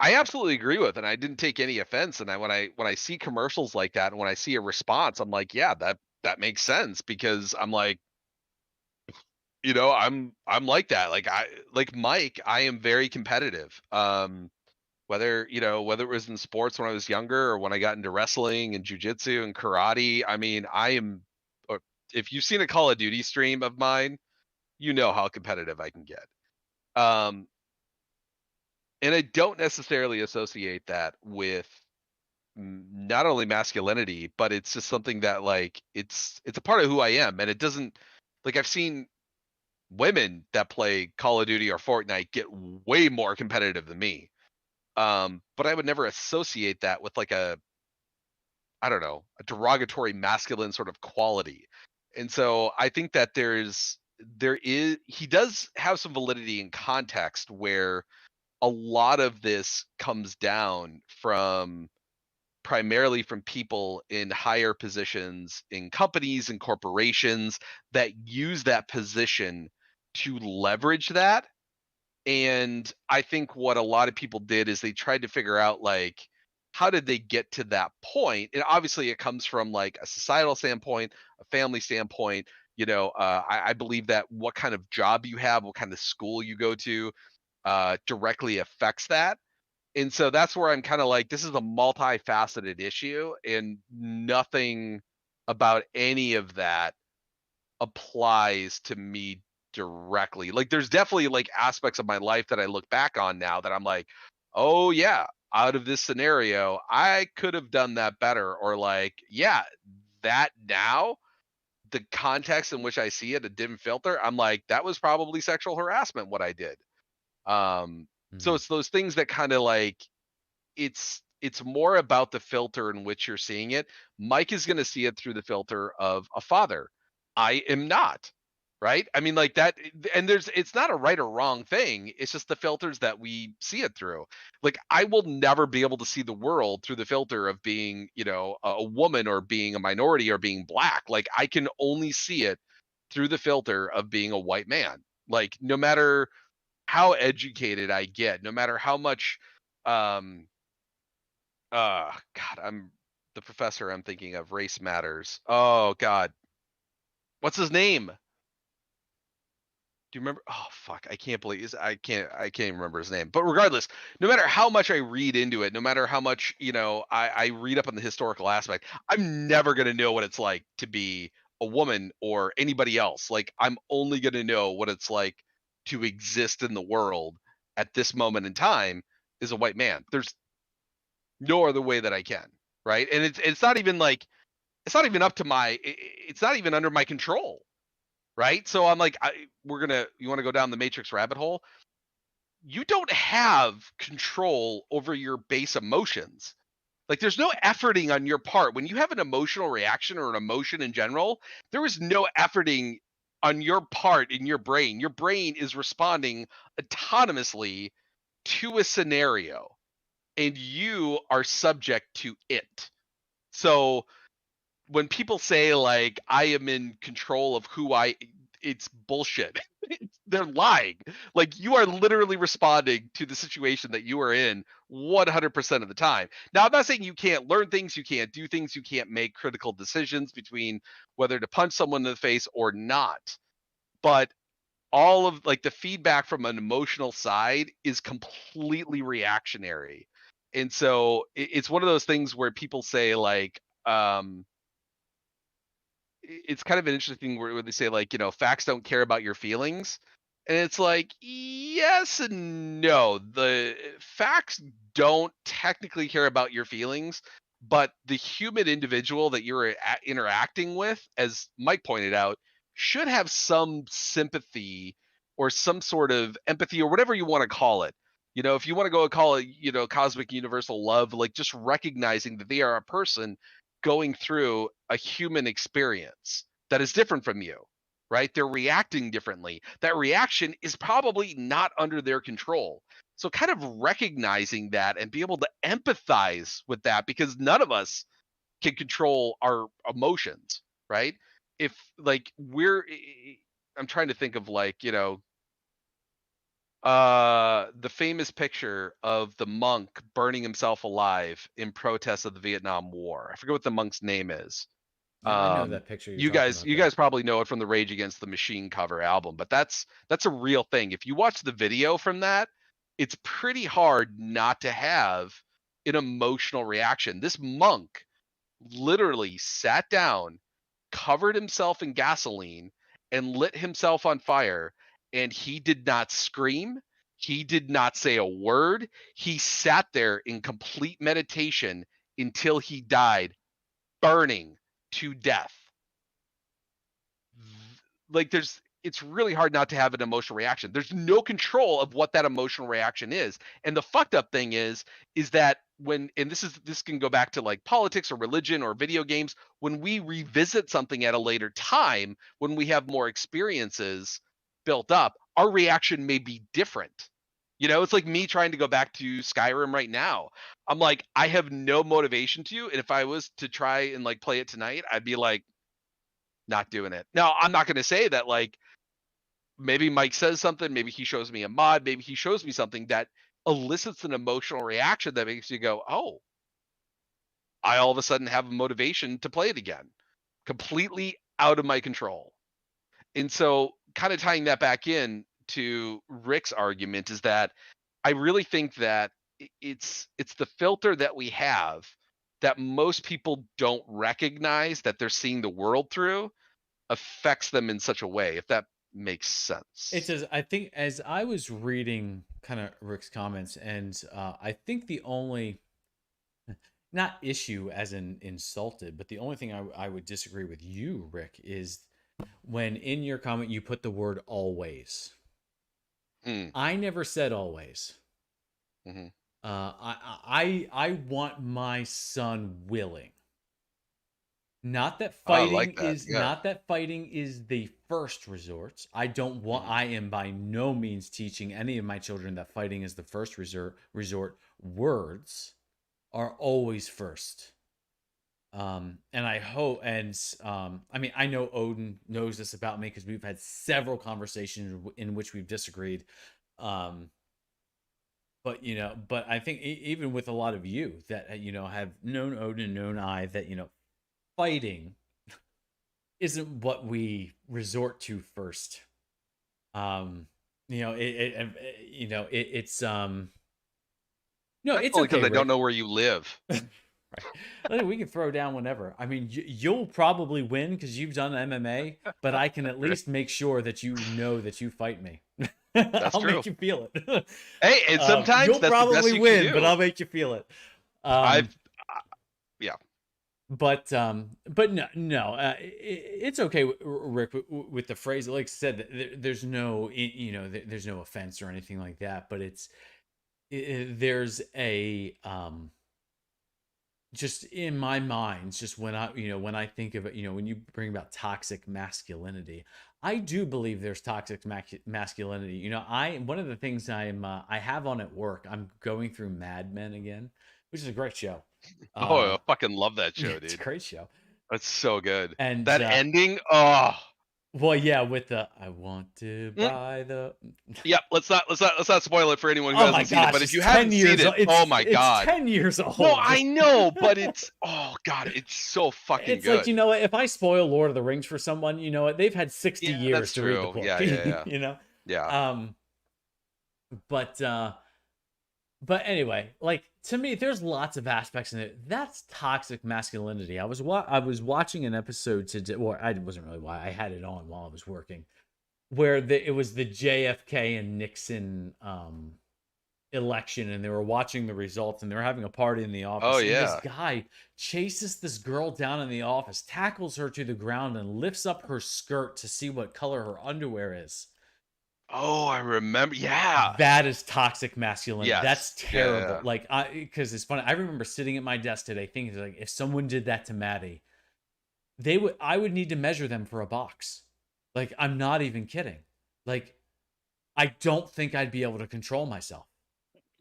I absolutely agree with, and I didn't take any offense. And when I see commercials like that, and when I see a response, I'm like, yeah, that makes sense because I'm like, I'm like that. Like Mike, I am very competitive. Whether it was in sports when I was younger or when I got into wrestling and jujitsu and karate, I mean, I am or if you've seen a Call of Duty stream of mine, you know how competitive I can get. Um, and I don't necessarily associate that with not only masculinity, but it's just something that like it's a part of who I am, and it doesn't like I've seen women that play Call of Duty or Fortnite get way more competitive than me. But I would never associate that with like I don't know, a derogatory masculine sort of quality. And so I think that there is he does have some validity in context where a lot of this comes down from primarily from people in higher positions in companies and corporations that use that position to leverage that. And I think what a lot of people did is they tried to figure out like how did they get to that point? And obviously it comes from like a societal standpoint, a family standpoint. I believe that what kind of job you have, what kind of school you go to, directly affects that. And so that's where I'm kind of like, this is a multifaceted issue, and nothing about any of that applies to me directly. Like there's definitely like aspects of my life that I look back on now that I'm like, "Oh yeah, out of this scenario, I could have done that better." Or like, "Yeah, that now, the context in which I see it, a dim filter, I'm like, that was probably sexual harassment what I did." Um so Mhm. it's those things that kind of like it's more about the filter in which you're seeing it. Mike is going to see it through the filter of a father. I am not. Right? I mean like that, and it's not a right or wrong thing. It's just the filters that we see it through. Like I will never be able to see the world through the filter of being, a woman or being a minority or being black. Like I can only see it through the filter of being a white man. Like no matter how educated I get, no matter how much um God, I'm the professor I'm thinking of, Race Matters. Oh God, what's his name? Do you remember? Oh fuck, I can't believe I can't even remember his name. But regardless, no matter how much I read into it, no matter how much I read up on the historical aspect, I'm never gonna know what it's like to be a woman or anybody else. Like I'm only gonna know what it's like to exist in the world at this moment in time as a white man. There's no other way that I can, right? And it's not even like it's not even up to it's not even under my control, right? So I'm like, you want to go down the matrix rabbit hole? You don't have control over your base emotions. Like there's no efforting on your part when you have an emotional reaction or an emotion in general. There is no efforting on your part in your brain is responding autonomously to a scenario, and you are subject to it. So when people say like I am in control of it's bullshit. They're lying. Like you are literally responding to the situation that you are in 100% of the time. Now, I'm not saying you can't learn things, you can't do things, you can't make critical decisions between whether to punch someone in the face or not. But all of like the feedback from an emotional side is completely reactionary. And so it's one of those things where people say like it's kind of an interesting where they say like facts don't care about your feelings, and it's like yes and no. The facts don't technically care about your feelings, but the human individual that you're interacting with, as Mike pointed out, should have some sympathy or some sort of empathy or whatever you want to call it. If you want to go and call it cosmic universal love, like just recognizing that they are a person going through a human experience that is different from you, right? They're reacting differently. That reaction is probably not under their control. So, kind of recognizing that and be able to empathize with that because none of us can control our emotions, right? If like I'm trying to think of like, the famous picture of the monk burning himself alive in protest of the Vietnam War. I forget what the monk's name is. Yeah, I know that picture you're You talking guys about you there. guys probably know it from the Rage Against the Machine cover album, but that's a real thing. If you watch the video from that, it's pretty hard not to have an emotional reaction. This monk literally sat down, covered himself in gasoline, and lit himself on fire, and he did not scream. He did not say a word. He sat there in complete meditation until he died, burning to death. Like it's really hard not to have an emotional reaction. There's no control of what that emotional reaction is. And the fucked up thing is that when, and this can go back to like politics or religion or video games, when we revisit something at a later time, when we have more experiences built up, our reaction may be different. It's like me trying to go back to Skyrim right now. I'm like, I have no motivation to, and if I was to try and like play it tonight, I'd be like, not doing it. Now, I'm not going to say that like maybe Mike says something, maybe he shows me a mod, maybe he shows me something that elicits an emotional reaction that makes you go, "Oh, I all of a sudden have a motivation to play it again." Completely out of my control. And so kind of tying that back in to Rick's argument is that I really think that it's the filter that we have that most people don't recognize that they're seeing the world through affects them in such a way, if that makes It sense. says, I think as I was reading kind of Rick's comments, and I think the only, not issue as in insulted, but the only thing I would disagree with you, Rick, is when in your comment you put the word always. Mm, I never said always. mhm. I want my son willing. I like that. Yeah. Not that fighting is the first resort. Mhm. I am by no means teaching any of my children that fighting is the first resort. Words are always first. And I hope, and I mean, I know Odin knows this about me because we've had several conversations in which we've disagreed. Um, but but I think even with a lot of you that have known Odin, known I, that fighting isn't what we resort to first. Um, it's no, That's it's only okay, because I don't Rick. know where you live. Right. Like, we can throw down whenever. I mean, you'll probably win because you've done MMA, but I can at least make sure that you know that you fight me. That's I'll true. make you feel it. Hey, and sometimes You'll that's the best probably you can win, but do. I'll make you feel it. I've Um, yeah. but no, no, it's okay, Rick, with the phrase. Like I said, there's no, there's no offense or anything like that. But there's a just in my mind, just when when I think of it, when you bring about toxic masculinity, I do believe there's toxic masculinity. One of the things I have on at work, I'm going through Mad Men again, which is a great show. Oh, uh I fucking love that yeah, show, it's a dude. great show. That's so good. And That ending, oh. well, yeah, with the I want to Mm, buy the, yep. Let's not spoil it for anyone who oh my hasn't seen it. But gosh, if it's you 10 haven't seen years it, old. oh my It's god. 10 years No, old. I know, but it's, oh god, it's so fucking It's like, good. what, if I spoil Lord of the Rings for someone, what, they've had 60 Yeah, years that's to read the true. book. Yeah, yeah, yeah. Yeah. um but but anyway, like, to me, there's lots of aspects in it that's toxic masculinity. I was watching an episode today, or I wasn't really, why I had it on while I was working, where it was the JFK and Nixon election, and they were watching the results, and they were having a party in the Oh office, and this yeah. guy chases this girl down in the office, tackles her to the ground, and lifts up her skirt to see what color her underwear is. Oh, I remember. Yeah. That is toxic masculinity. That's Yes. Yeah, yeah, terrible. yeah. Like, because it's funny, I remember sitting at my desk today thinking, like, if someone did that to Maddie, I would need to measure them for a box. Like, I'm not even kidding. Like, I don't think I'd be able to control myself.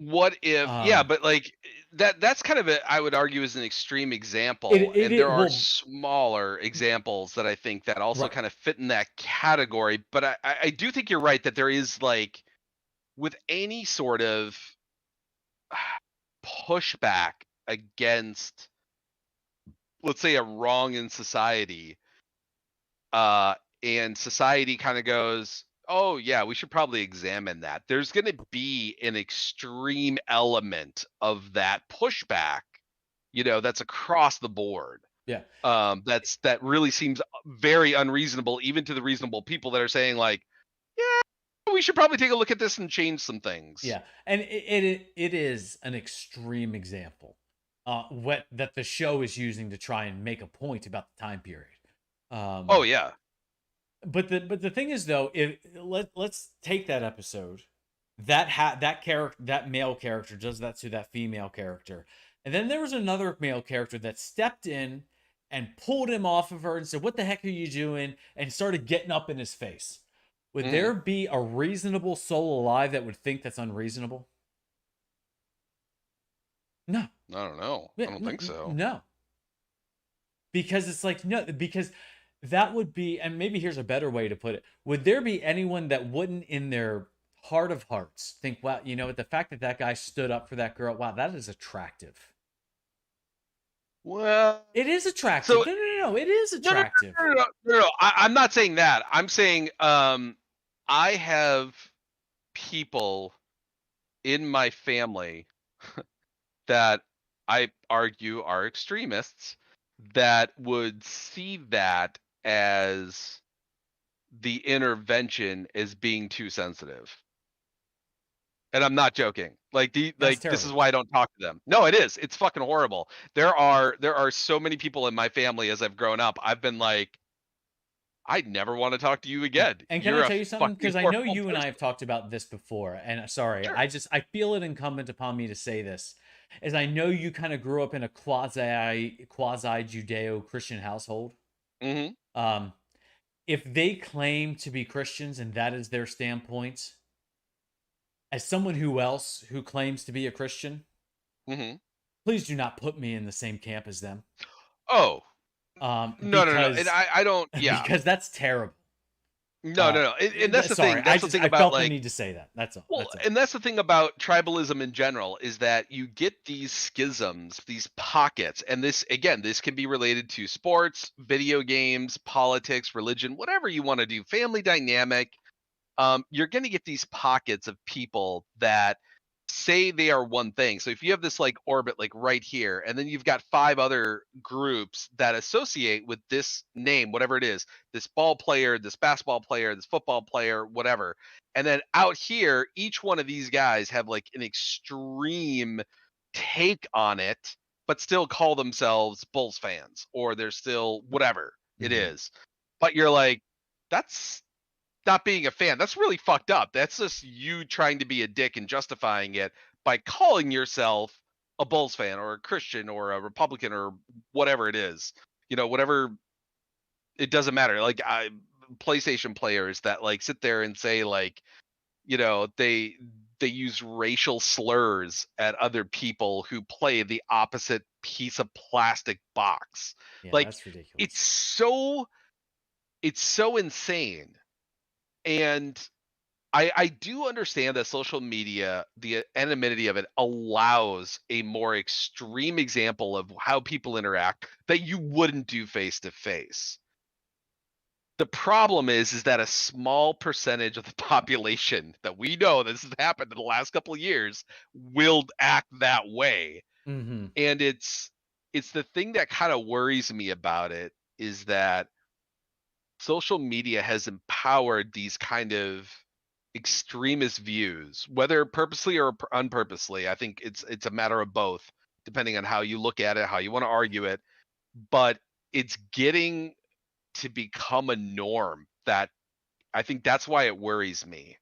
What if, yeah, um but like that's kind of a, I would argue, is an extreme it example, it, and there it are well, smaller examples that I think that also right. kind of fit in that category. But I do think you're right that there is, like, with any sort of pushback against let's say, a wrong in society, uh, and society kind of goes, "Oh yeah, we should probably examine that." There's going to be an extreme element of that pushback, that's across the board. Yeah. That really seems very unreasonable, even to the reasonable people that are saying like, "Yeah, we should probably take a look at this and change some things." Yeah, and it is an extreme example, what that the show is using to try and make a point about the time period. Oh Um, yeah. but the thing is though, if let's take that episode, that character, that male character does that to that female character, and then there was another male character that stepped in and pulled him off of her and said, "What the heck are you doing?" and started getting up in his face. Would Hmm. there be a reasonable soul alive that would think that's unreasonable? No. I don't know. Yeah, I don't think so. no. Because it's like, no, because that would be, and maybe here's a better way to put it. Would there be anyone that wouldn't, in their heart of hearts, think, wow, you know what, the fact that that guy stood up for that girl, wow, that is attractive. Well, It is attractive. so No, no, no, no. It is no, no, attractive. no, no, no, no, no. I'm not saying that. I'm saying I have people in my family that I argue are extremists that would see that as the intervention as being too sensitive. And I'm not joking. That's This is terrible. why I don't talk to them. No, it is. It's fucking horrible. There are so many people in my family as I've grown up. I've been like, I never want to talk to you Yeah. again. And can I You're a tell you something? fucking Because I know horrible you and I person. have talked about this before. And sorry, Sure. I feel it incumbent upon me to say this. Is I know you kind of grew up in a quasi Judeo Christian household. Mhm. Um, if they claim to be Christians and that is their standpoint, as someone who claims to be a Christian, Mhm. please do not put me in the same camp as them. Oh, no, no, no. And Because I don't. Yeah. because that's terrible. No, no, no. And that's the Sorry, thing. That's the thing I about felt the like, need to say that. That's all. well, That's all. and that's the thing about tribalism in general is that you get these schisms, these pockets, and this again, this can be related to sports, video games, politics, religion, whatever you want to do, family dynamic. You're going to get these pockets of people that say they are one thing. So if you have this like orbit like right here, and then you've got five other groups that associate with this name, whatever it is, this ball player, this basketball player, this football player, whatever. And then out here, each one of these guys have like an extreme take on it, but still call themselves Bulls fans, or they're still whatever it Mhm. is. But you're like, that's not being a fan. That's really fucked up. That's just you trying to be a dick and justifying it by calling yourself a Bulls fan or a Christian or a Republican or whatever it is. Whatever, it doesn't matter. Like PlayStation players that like sit there and say like, they use racial slurs at other people who play the opposite piece of plastic box. Yeah, Like that's it's ridiculous. so it's so insane. And I do understand that social media, the anonymity of it allows a more extreme example of how people interact that you wouldn't do face to face. The problem is that a small percentage of the population that we know this has happened in the last couple of years will act that way. Hmm. And it's the thing that kind of worries me about it is that social media has empowered these kind of extremist views, whether purposely or unpurposely. I think it's a matter of both, depending on how you look at it, how you want to argue it. But it's getting to become a norm that I think that's why it worries me.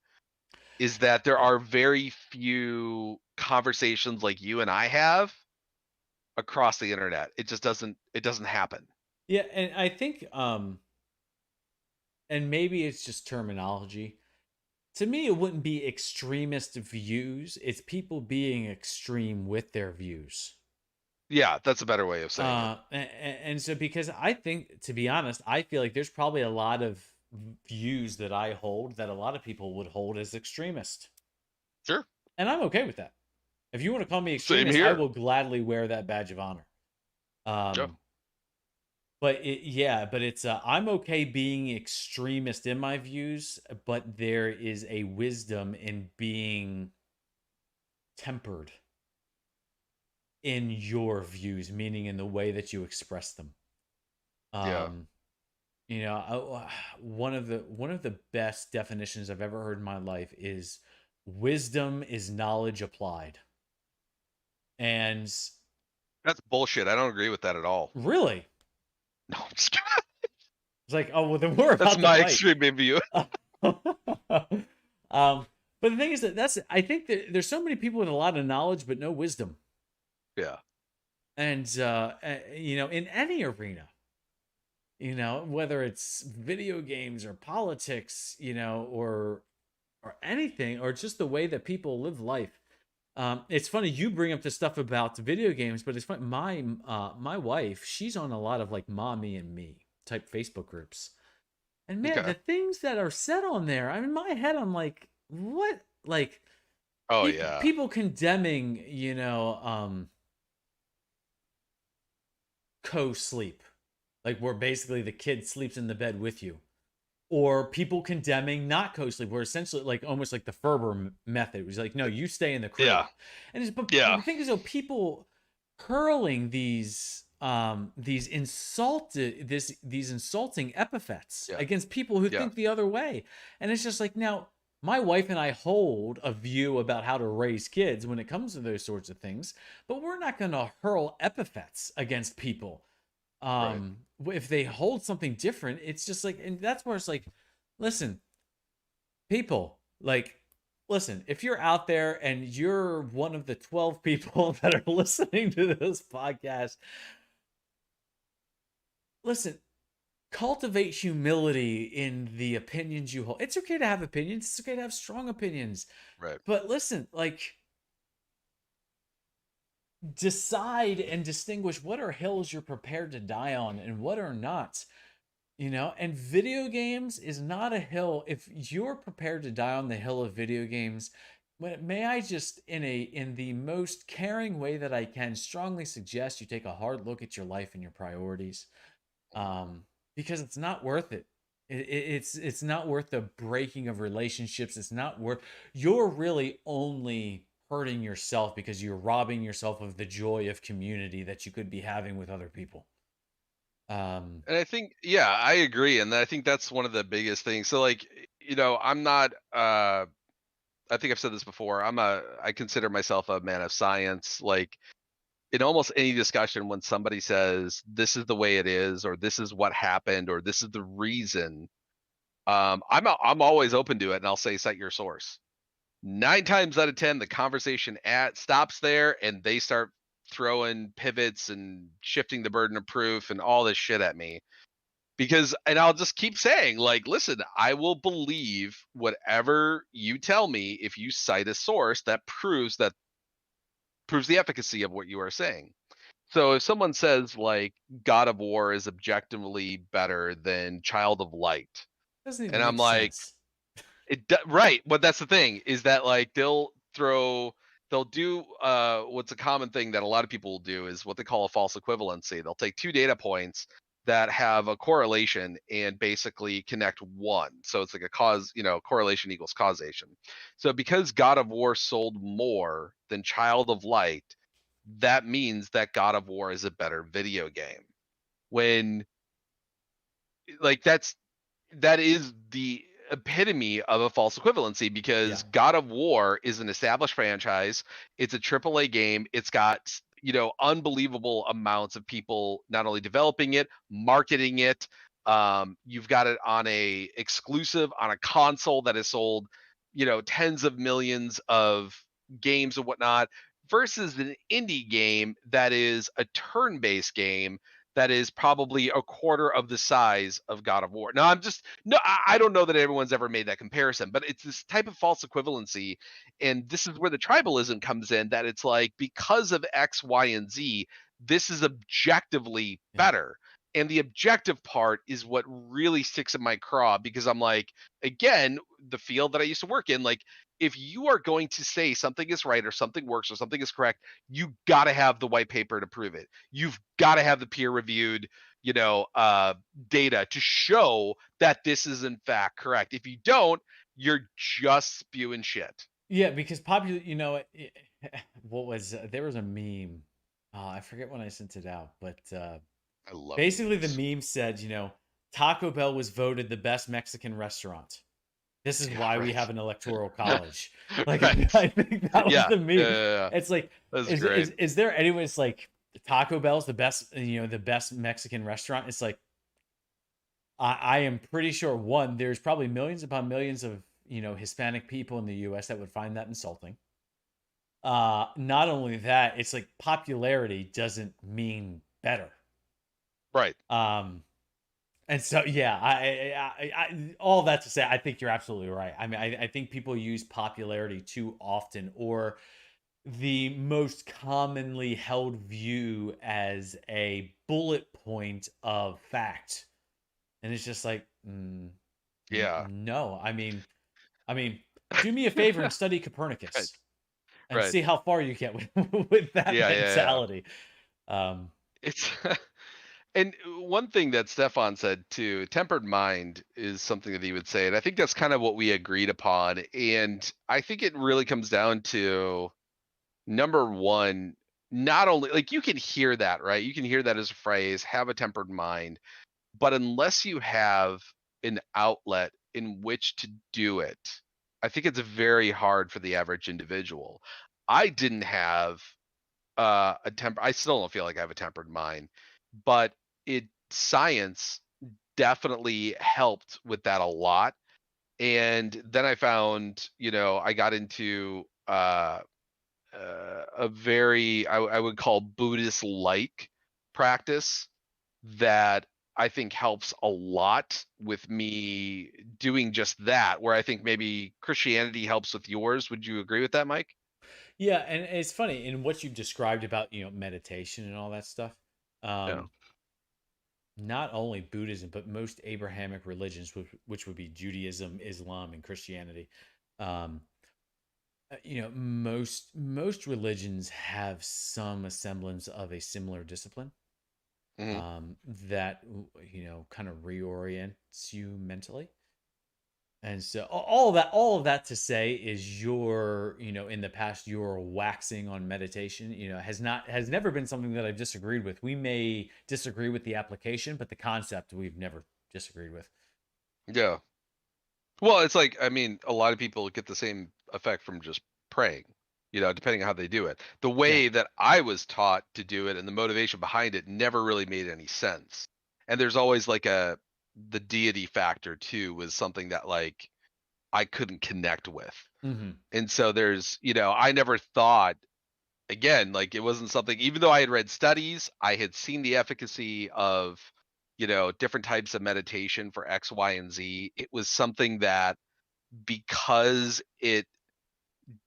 Is that there Yeah. are very few conversations like you and I have across the internet. It doesn't happen. Yeah, and I think and maybe it's just terminology. To me, it wouldn't be extremist views. It's people being extreme with their views. Yeah, that's a better way of saying it. And so because I think, to be honest, I feel like there's probably a lot of views that I hold that a lot of people would hold as extremist, Sure. and I'm okay with that. If you want to call me Same extremist, I here. will gladly wear that badge of honor. Yeah. Um, but it's I'm okay being extremist in my views, but there is a wisdom in being tempered in your views, meaning in the way that you express them. Yeah, Um, one of the best definitions I've ever heard in my life is wisdom is knowledge applied. And that's bullshit. I don't agree with that at all. really, No, I'm just kidding. it's like, oh well, then we're That's about to my fight. extreme view. But the thing is that that's I think that there's so many people with a lot of knowledge but no wisdom, Yeah, and in any arena, whether it's video games or politics, or anything, or just the way that people live life. It's funny you bring up the stuff about video games, but it's funny. My wife, she's on a lot of like mommy and me type Facebook groups, and man, okay. the things that are said on there, I mean, in my head, I'm like, what? Like Oh people yeah, people condemning, co-sleep, like where basically the kid sleeps in the bed with you, or people condemning not co-sleep, where essentially like almost like the Ferber method. It was like, no, you stay in the crib. yeah, And but yeah, the thing is, though, people hurling these insulting epithets yeah, against people who yeah. think the other way. And it's just like, now my wife and I hold a view about how to raise kids when it comes to those sorts of things, but we're not going to hurl epithets against people. Right. If they hold something different, it's just like, and that's where it's like, listen, people, like, listen, if you're out there and you're one of the 12 people that are listening to this podcast, listen, cultivate humility in the opinions you hold. It's okay to have opinions, it's okay to have strong opinions. Right. But listen, like, decide and distinguish what are hills you're prepared to die on and what are not. And video games is not a hill. If you're prepared to die on the hill of video games, may I just, in the most caring way that I can, strongly suggest you take a hard look at your life and your priorities, um, because it's not worth it. It's not worth the breaking of relationships. It's not worth. You're really only hurting yourself because you're robbing yourself of the joy of community that you could be having with other people. Um, And I think, yeah, I agree, and I think that's one of the biggest things. So, like, I'm not. I think I've said this before. I consider myself a man of science. Like, in almost any discussion, when somebody says this is the way it is, or this is what happened, or this is the reason, I'm always open to it, and I'll say cite your source. 9 times out of 10, the conversation at stops there, and they start throwing pivots and shifting the burden of proof and all this shit at me. Because, and I'll just keep saying, like, listen, I will believe whatever you tell me if you cite a source that proves the efficacy of what you are saying. So if someone says like God of War is objectively better than Child of Light, doesn't and even I'm make like, sense. right, but that's the thing is that like they'll do what's a common thing that a lot of people will do is what they call a false equivalency. They'll take two data points that have a correlation and basically connect one. So it's like a cause, correlation equals causation. So because God of War sold more than Child of Light, that means that God of War is a better video game. When like that is the epitome of a false equivalency Yeah. because God of War is an established franchise. It's a AAA game. It's got, unbelievable amounts of people not only developing it, marketing it. You've got it on a exclusive on a console that has sold, tens of millions of games and whatnot, versus an indie game that is a turn-based game that is probably a quarter of the size of God of War. Now, I'm just no, I don't know that everyone's ever made that comparison, but it's this type of false equivalency, and this is where the tribalism comes in. That it's like because of X, Y, and Z, this is objectively Yeah. better. And the objective part is what really sticks in my craw because I'm like, again, the field that I used to work in, like, if you are going to say something is right or something works or something is correct, you got to have the white paper to prove it. You've got to have the peer reviewed. you know, data to show that this is in fact correct. If you don't, you're just spewing shit. Yeah, because popular, what was there was a meme. I forget when I sent it out, but I love basically the memes. meme said, Taco Bell was voted the best Mexican restaurant. This is Yeah, why we right. have an electoral college. Like, Right. I think that was Yeah. the Yeah, meme. yeah, yeah. It's like, That's is great. is is there anyways like Taco Bell's the best, the best Mexican restaurant? It's like I am pretty sure one, there's probably millions upon millions of Hispanic people in the US that would find that insulting. Not only that, it's like popularity doesn't mean better. Right. Um, and so yeah, all that to say, I think you're absolutely right. I mean, I think people use popularity too often, or the most commonly held view as a bullet point of fact, and it's just like, Yeah. no. I mean, do me a favor and study Right. Copernicus and Right. see how far you get with that Yeah, yeah, yeah. mentality. Um, It's and one thing that Stefan said too, tempered mind is something that he would say, and I think that's kind of what we agreed upon. And I think it really comes down to number one, not only like you can hear that, right? You can hear that as a phrase, have a tempered mind, but unless you have an outlet in which to do it, I think it's very hard for the average individual. I didn't have a temper. I still don't feel like I have a tempered mind, but it science definitely helped with that a lot. And then I found, I got into a very I would call Buddhist like practice that I think helps a lot with me doing just that. Where I think maybe Christianity helps with yours. Would you agree with that, Mike? yeah, and it's funny in what you've described about meditation and all that stuff. Yeah. Um, Not only Buddhism, but most Abrahamic religions, which would be Judaism, Islam, and Christianity. Um, most religions have some semblance of a similar discipline Hmm. that kind of reorients you mentally. And so all of that to say is in the past you're waxing on meditation, has never been something that I've disagreed with. We may disagree with the application, but the concept we've never disagreed with. Yeah. Well, it's like, I mean, a lot of people get the same effect from just praying, depending on how they do it. The Yeah. way that I was taught to do it and the motivation behind it never really made any sense. And there's always like the deity factor too was something that like I couldn't connect with. Hmm. And so I never thought, again, like it wasn't something, even though I had read studies, I had seen the efficacy of, different types of meditation for X, Y, and Z. It was something that because it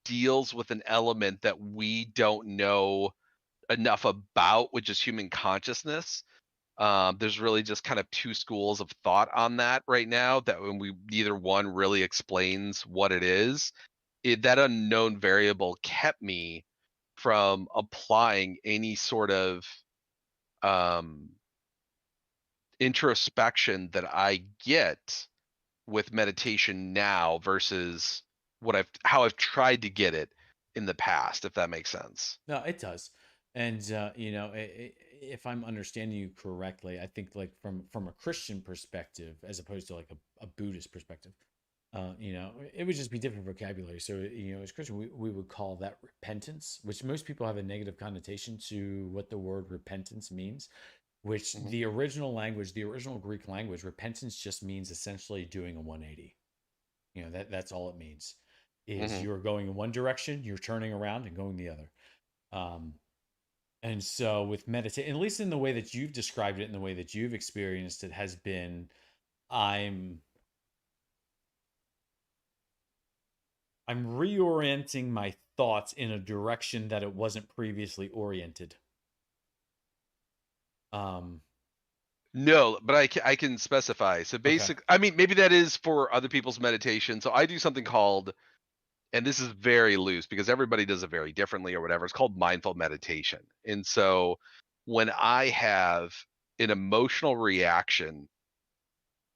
deals with an element that we don't know enough about, which is human consciousness. There's really just kind of two schools of thought on that right now. That when we neither one really explains what it is, that unknown variable kept me from applying any sort of um, introspection that I get with meditation now versus how I've tried to get it in the past, if that makes sense. No, it does. And if I'm understanding you correctly, I think like from a Christian perspective, as opposed to like a Buddhist perspective, it would just be different vocabulary. So, as Christian, we would call that repentance, which most people have a negative connotation to what the word repentance means, which Hmm. the original language, the original Greek language, repentance just means essentially doing a 180. That's all it means is Hmm. you're going in one direction, you're turning around and going the other. Um, and so with meditation, at least in the way that you've described it, in the way that you've experienced it, has been I'm I'm reorienting my thoughts in a direction that it wasn't previously oriented. Um, No, but I can specify. So okay. I mean, maybe that is for other people's meditation. So I do something called, and this is very loose because everybody does it very differently or whatever. It's called mindful meditation. And so when I have an emotional reaction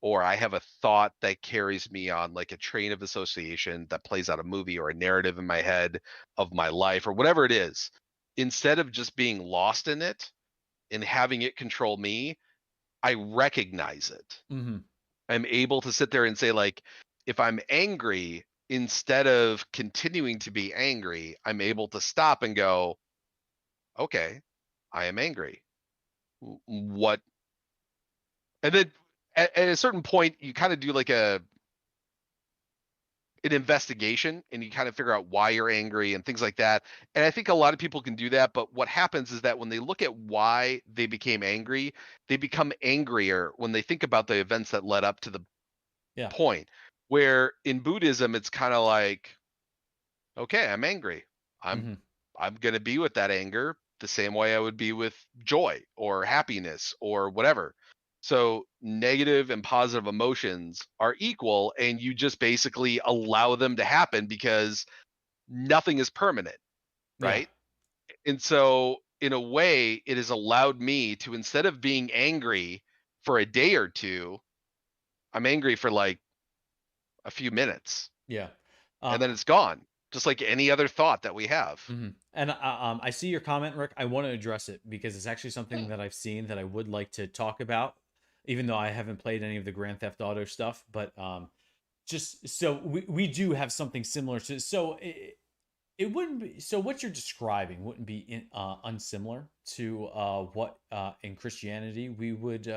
or I have a thought that carries me on like a train of association that plays out a movie or a narrative in my head of my life or whatever it is, instead of just being lost in it and having it control me, I recognize it. Hmm. I'm able to sit there and say, like, if I'm angry, instead of continuing to be angry, I'm able to stop and go, okay, I am angry. What? And then at a certain point, you kind of do like an investigation and you kind of figure out why you're angry and things like that. And I think a lot of people can do that, but what happens is that when they look at why they became angry, they become angrier when they think about the events that led up to the Yeah. point. Where in Buddhism it's kind of like, okay, I'm angry. I'm Hmm. I'm going to be with that anger the same way I would be with joy or happiness or whatever. So negative and positive emotions are equal and you just basically allow them to happen because nothing is permanent, Yeah. right? And so in a way it has allowed me to, instead of being angry for a day or two, I'm angry for like a few minutes Yeah. and then it's gone, just like any other thought that we have. And I see your comment, Rick. I want to address it because it's actually something Hmm. that I've seen that I would like to talk about, even though I haven't played any of the Grand Theft Auto stuff. But just so we do have something similar to, so it wouldn't be, so what you're describing wouldn't be unsimilar to what in Christianity we would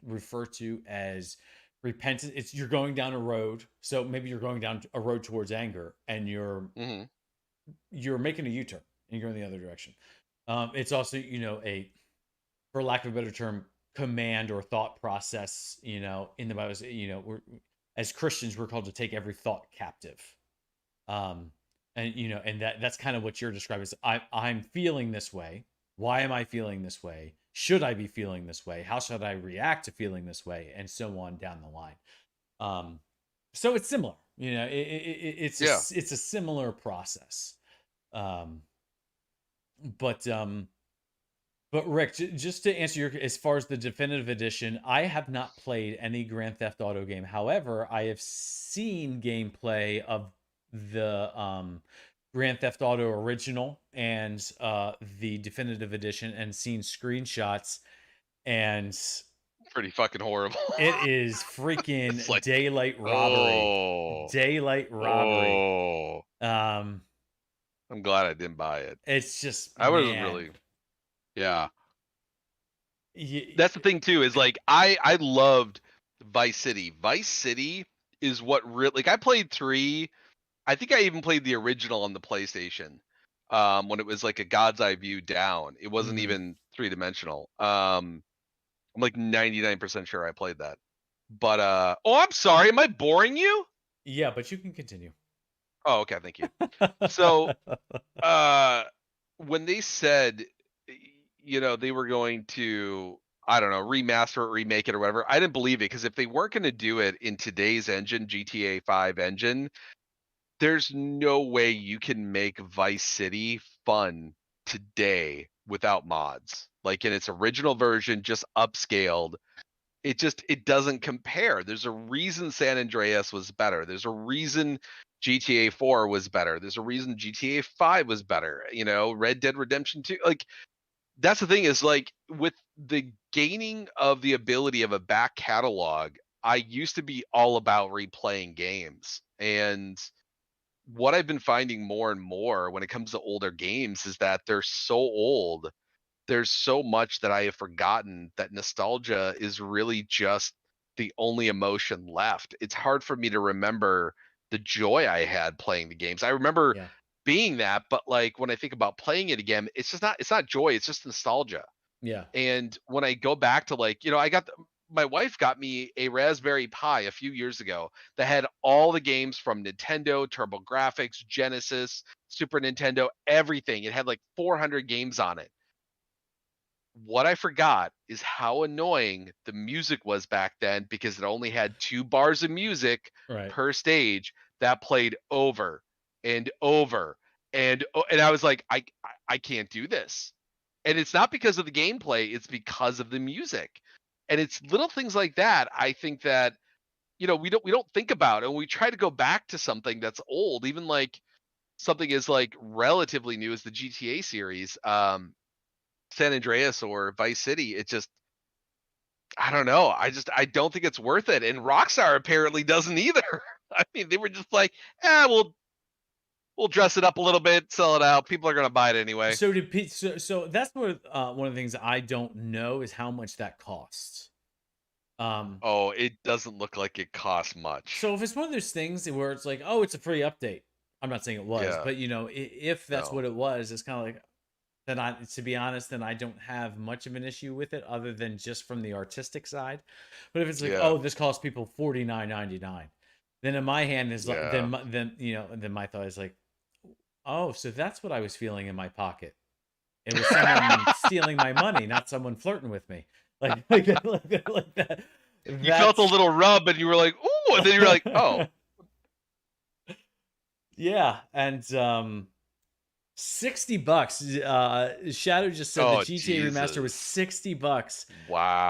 refer to as repentance. It's you're going down a road, so maybe you're going down a road towards anger, and Hmm. you're making a U-turn and you're going the other direction. It's also, a, for lack of a better term, command or thought process. In the Bible, we're, as Christians, we're called to take every thought captive. Um, and that's kind of what you're describing. Is I'm feeling this way. Why am I feeling this way? Should I be feeling this way? How should I react to feeling this way? And so on down the line. Um, so it's similar. Yeah. It's a similar process. Um, but um, but Rick, just to answer your, as far as the definitive edition, I have not played any Grand Theft Auto game. However, I have seen gameplay of the Grand Theft Auto original and the definitive edition, and seen screenshots, and Pretty fucking horrible. it is It's freaking like, daylight robbery. oh, Daylight robbery. oh. Um, I'm glad I didn't buy it. it's just, I was man. really, yeah. Y- That's the thing too, is like I loved Vice City. Vice City is what really, like, I played 3. I think I even played the original on the PlayStation. When it was like a God's eye view down. It wasn't mhm. even three-dimensional. I'm like 99% sure I played that. But oh, I'm sorry. Am I boring you? Yeah, but you can continue. Oh, okay, thank you. So, uh when they said, they were going to, I don't know, remaster it, remake it or whatever, I didn't believe it, because if they weren't going to do it in today's engine, GTA 5 engine, there's no way you can make Vice City fun today without mods. Like in its original version, just upscaled, it doesn't compare. There's a reason San Andreas was better. There's a reason GTA 4 was better. There's a reason GTA 5 was better. Red Dead Redemption 2. Like, that's the thing, is like with the gaining of the ability of a back catalog, I used to be all about replaying games. And what I've been finding more and more when it comes to older games is that they're so old. There's so much that I have forgotten that nostalgia is really just the only emotion left. It's hard for me to remember the joy I had playing the games. I remember Yeah. being that, but like when I think about playing it again, it's not joy, it's just nostalgia. Yeah. And when I go back to, like, my wife got me a Raspberry Pi a few years ago that had all the games from Nintendo, TurboGrafx, Genesis, Super Nintendo, everything. It had like 400 games on it. What I forgot is how annoying the music was back then, because it only had 2 bars of music Right. per stage that played over and over, and I was like, I can't do this. And it's not because of the gameplay, it's because of the music. And it's little things like that, I think that, we don't think about, and we try to go back to something that's old, even like something as like relatively new as the GTA series, San Andreas or Vice City. It just, I don't know. I don't think it's worth it. And Rockstar apparently doesn't either. I mean, they were just like, we'll dress it up a little bit, sell it out. People are gonna buy it anyway. So did so that's what one of the things I don't know is how much that costs. Um, Oh, it doesn't look like it costs much. so if it's one of those things where it's like, oh, it's a free update. I'm not saying it was, Yeah. but if that's what No. it was, it's kind of like then to be honest, then I don't have much of an issue with it other than just from the artistic side. But if it's like, Yeah. oh, this costs people $49.99, then in my hand is like, Yeah. then my thought is like, oh, so that's what I was feeling in my pocket. It was someone stealing my money, not someone flirting with me. Like that. You felt a That's little rub and you were like, ooh, and then you were like, oh, yeah, and $60. Shadow just said the oh, GTA remaster was Jesus. $60.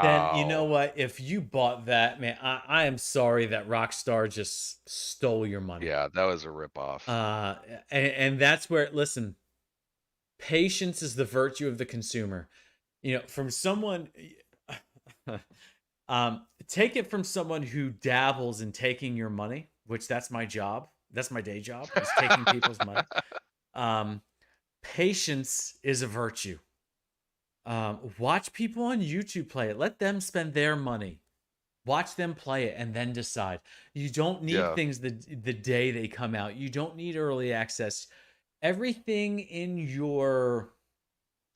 Then you know Wow. what? If you bought that, man, I am sorry that Rockstar just stole your money. Yeah, that was a ripoff. Uh, and that's where, listen, patience is the virtue of the consumer. From someone, take it from someone who dabbles in taking your money, which that's my job. That's my day job, is taking people's money. Um, Patience is a virtue. Watch people on YouTube play it. Let them spend their money. Watch them play it and then decide. You don't need Yeah. things the day they come out. You don't need early access. Everything in your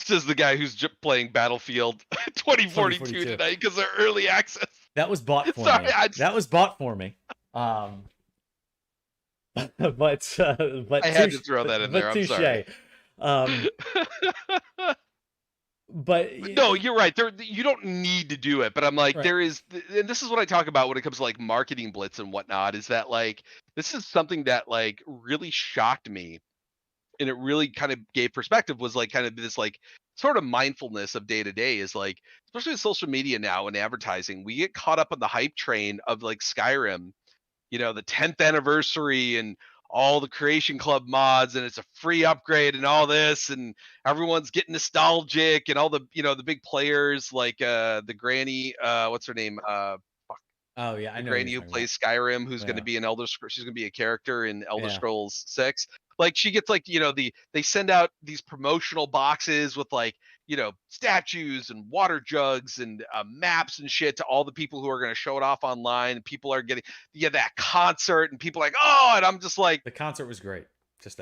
Says the guy who's playing Battlefield 2042 2042. tonight because they're early access. That was bought for Sorry, me. That was bought for me. Um, but I had to throw that in there. but I'm touche. sorry. But No, you're right. You don't need to do it, but I'm like, right. and this is what I talk about when it comes to like marketing blitz and whatnot. Is that like this is something that like really shocked me, and it really kind of gave perspective. Was like kind of this like sort of mindfulness of day to day. Is like, especially with social media now and advertising, we get caught up on the hype train of like Skyrim, the 10th anniversary and all the creation club mods, and it's a free upgrade and all this, and everyone's getting nostalgic, and all the big players like the granny, what's her name, Oh yeah, I the know what you're granny who talking about. plays Skyrim, who's going to Yeah, be she's going to be a character in Elder yeah. Scrolls 6. Like she gets like, they send out these promotional boxes with like, statues and water jugs and maps and shit to all the people who are going to show it off online. And people are getting, that concert, and people are like, oh, and I'm just like, The concert was great. Just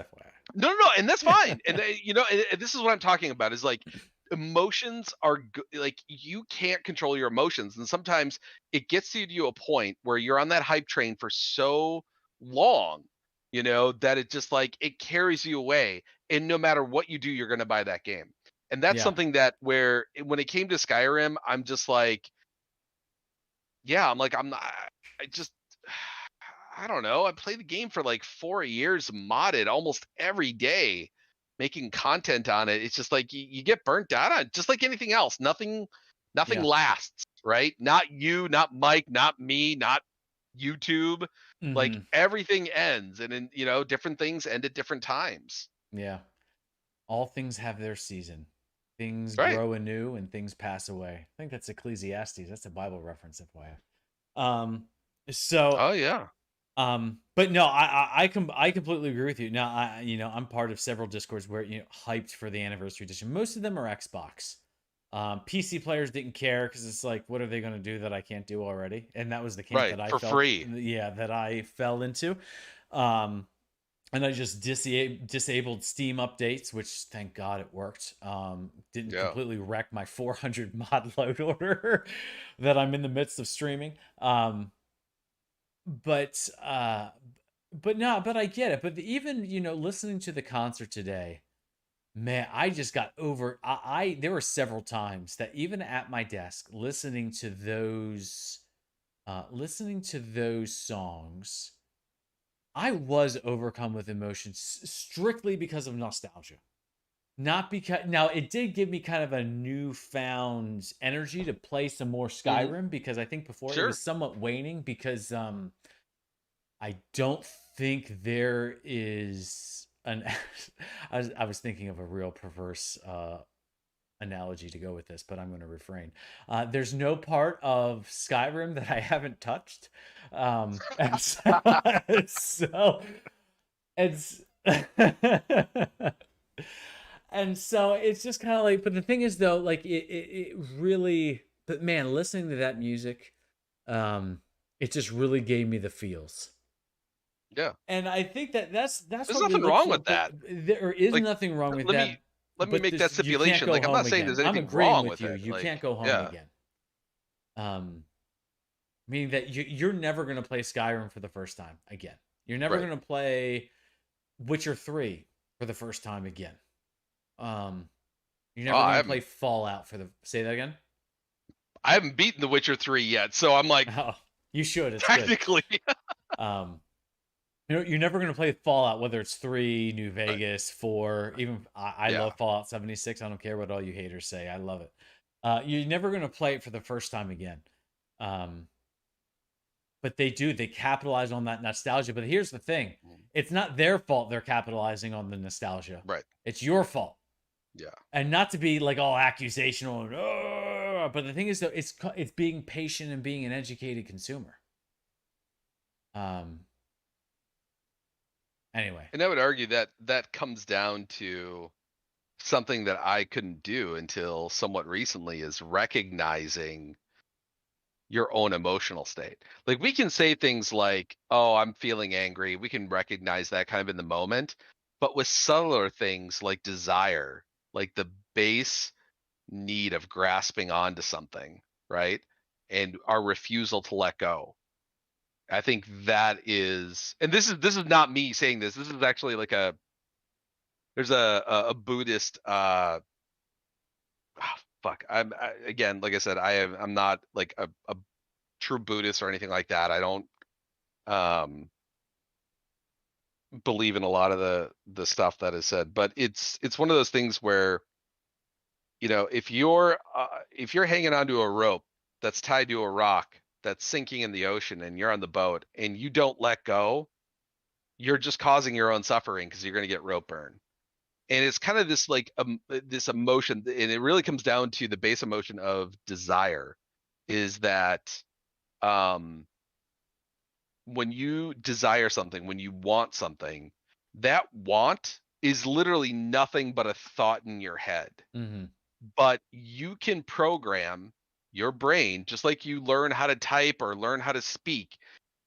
no, no, no, and that's FYI. fine. And and this is what I'm talking about is like emotions are like you can't control your emotions, and sometimes it gets you to a point where you're on that hype train for so long, that it just like it carries you away, and no matter what you do, you're going to buy that game. And that's Yeah, something that where when it came to Skyrim, I'm just like, yeah, I'm like, I'm not, I just I don't know. I played the game for like 4 years, modded almost every day, making content on it. It's just like you get burnt out on it, just like anything else. Nothing yeah. lasts, right? Not you, not Mike, not me, not YouTube. Like Hmm. everything ends, and then different things end at different times. Yeah. All things have their season. Things Right. grow anew and things pass away. I think that's Ecclesiastes. That's a Bible reference, FYI. So Oh yeah. but no, I completely agree with you. Now, I'm part of several discords where hyped for the anniversary edition. Most of them are Xbox. PC players didn't care because it's like, what are they going to do that I can't do already? And that was the camp Right. that I For felt, free. yeah, that I fell into. Um, and I just disabled Steam updates, which thank God it worked. Didn't Yeah. completely wreck my 400 mod load order that I'm in the midst of streaming. But no, but I get it. But even listening to the concert today, man, I just got over. I there were several times that even at my desk, listening to those songs, I was overcome with emotions strictly because of nostalgia. Not because now it did give me kind of a newfound energy to play some more Hmm. Skyrim because I think before it was Sure. somewhat waning because I don't think there is an I was thinking of a real perverse analogy to go with this, but I'm going to refrain. There's no part of Skyrim that I haven't touched. And so, so it's and so it's just kind of like, but the thing is though, like it really, but man, listening to that music, um, it just really gave me the feels. Yeah. And I think that that's There's what we nothing look wrong for, with but that. there is Like, nothing wrong with let me that. let me But make that this, you can't stipulation. go Like, I'm home not saying again. there's I'm anything agreeing wrong with with you. it. You Like, can't go home yeah, again. Meaning that you're never going to play Skyrim for the first time again. You're never right. going to play Witcher 3 for the first time again. Um, you're Oh, never going to play Fallout for the. Say that again. I haven't beaten The Witcher 3 yet, so I'm like, Oh, you should. It's good. technically, Um, you're never going to play Fallout, whether it's 3, New right. Vegas, 4. Even I Yeah, love Fallout 76. I don't care what all you haters say. I love it. You're never going to play it for the first time again. Um, but they do. They capitalize on that nostalgia. But here's the thing: mm, it's not their fault they're capitalizing on the nostalgia. right. It's your fault. Yeah. And not to be like all accusational, and, but the thing is though, it's being patient and being an educated consumer. Um. Anyway. And I would argue that that comes down to something that I couldn't do until somewhat recently is recognizing your own emotional state. Like, we can say things like, "Oh, I'm feeling angry." We can recognize that kind of in the moment, but with subtler things like desire, like the base need of grasping onto something, right? And our refusal to let go. I think that is, and this is not me saying this. This is actually like there's a Buddhist fuck. Again, like I said, I'm not like a true Buddhist or anything like that. I don't um believe in a lot of the stuff that is said, but it's one of those things where, if you're hanging onto a rope that's tied to a rock that's sinking in the ocean and you're on the boat and you don't let go, you're just causing your own suffering because you're going to get rope burn. And it's kind of this like this emotion, and it really comes down to the base emotion of desire, is that um when you desire something, when you want something, that want is literally nothing but a thought in your head. Mm-hmm. But you can program your brain just like you learn how to type or learn how to speak.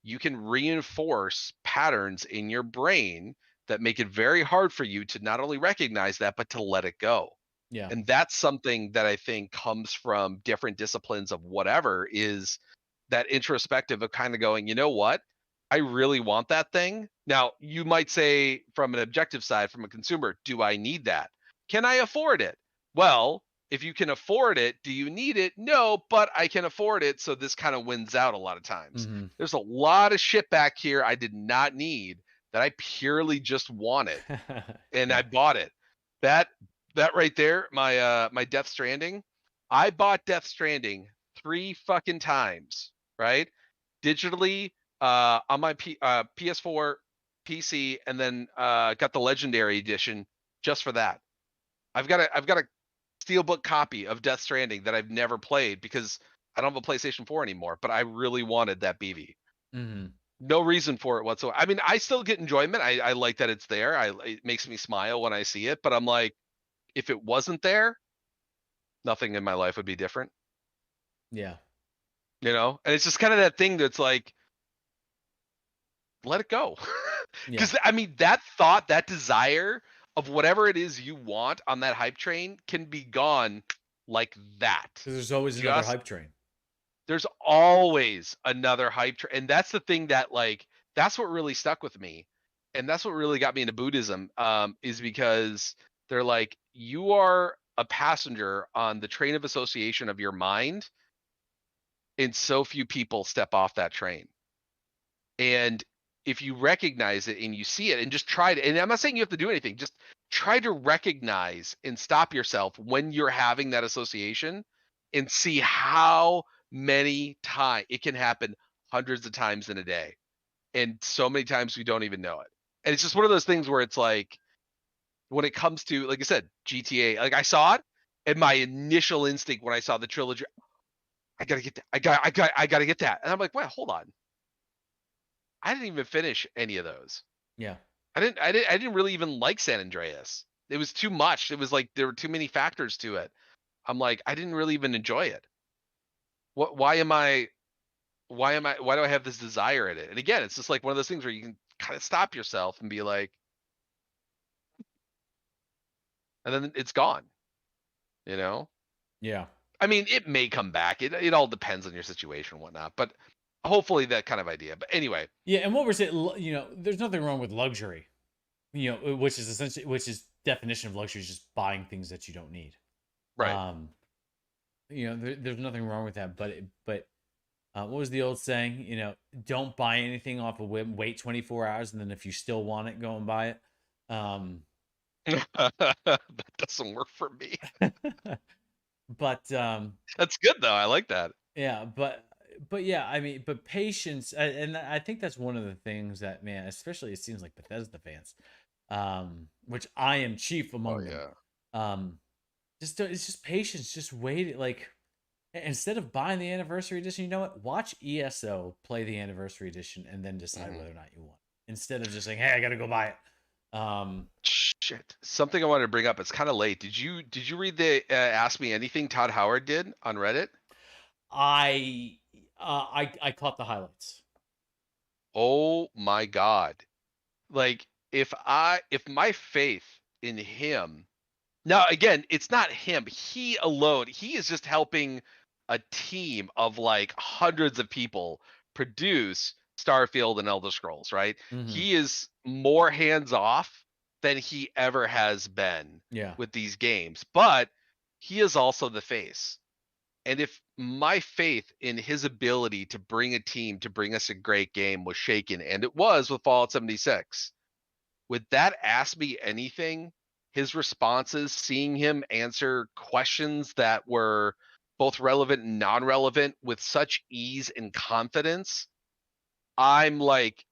You can reinforce patterns in your brain that make it very hard for you to not only recognize that, but to let it go. Yeah. And that's something that I think comes from different disciplines of whatever, is that introspective of kind of going, you know what? I really want that thing. Now, you might say from an objective side, from a consumer, do I need that? Can I afford it? Well, if you can afford it, do you need it? No, but I can afford it. So this kind of wins out a lot of times. Mm-hmm. There's a lot of shit back here I did not need that I purely just wanted, and I Yeah. bought it. That that right there, my Death Stranding. I bought Death Stranding 3 fucking times, right? Digitally, on my PS4, PC, and then got the Legendary Edition just for that. I've got a steelbook copy of Death Stranding that I've never played because I don't have a PlayStation 4 anymore, but I really wanted that BV. Mm-hmm. No reason for it whatsoever. I mean, I still get enjoyment. I like that it's there. It makes me smile when I see it, but I'm like, if it wasn't there, nothing in my life would be different, Yeah. you know? And it's just kind of that thing that's like, let it go. Yeah. Because I mean, that thought, that desire of whatever it is you want on that hype train can be gone like that. Because there's always another Just hype train. there's always another hype train, and that's the thing that like that's what really stuck with me, and that's what really got me into Buddhism. Is because they're like, you are a passenger on the train of association of your mind, and so few people step off that train. And if you recognize it and you see it and just try to, and I'm not saying you have to do anything, just try to recognize and stop yourself when you're having that association and see how many times it can happen, hundreds of times in a day. And so many times we don't even know it. And it's just one of those things where it's like, when it comes to, like I said, GTA, like I saw it, and my initial instinct when I saw the trilogy, I gotta get that. I gotta get that. And I'm like, wait, hold on. I didn't even finish any of those. Yeah. I didn't really even like San Andreas. It was too much. It was like there were too many factors to it. I'm like, I didn't really even enjoy it. What why do I have this desire in it? And again, it's just like one of those things where you can kind of stop yourself and be like, and then it's gone, you know? Yeah. I mean, it may come back. It all depends on your situation and whatnot, but hopefully that kind of idea. But anyway, Yeah. And what we're saying, there's nothing wrong with luxury, which is essentially, which is definition of luxury is just buying things that you don't need. right. Um, there's nothing wrong with that, but what was the old saying? Don't buy anything off a whim. Wait 24 hours, and then if you still want it, go and buy it. That doesn't work for me. But That's good though. I like that. yeah, but yeah, I mean, but patience, and I think that's one of the things that, man, especially it seems like Bethesda fans, which I am chief Oh among them. yeah. It's just patience. Just wait, like instead of buying the anniversary edition, you know what? Watch ESO play the anniversary edition and then decide whether or not you want. Instead of just saying, "Hey, I gotta go buy it." Shit. Something I wanted to bring up. It's kind of late. Did you read the Ask Me Anything Todd Howard did on Reddit? I caught the highlights. Oh my God. Like if my faith in him. Now again, it's not him. He alone. He is just helping a team of like hundreds of people produce Starfield and Elder Scrolls, right? Mm-hmm. He is more hands off than he ever has been Yeah, with these games, but he is also the face. And if my faith in his ability to bring a team to bring us a great game was shaken, and it was with Fallout 76, with that Ask Me Anything, his responses, seeing him answer questions that were both relevant and non-relevant with such ease and confidence, I'm like,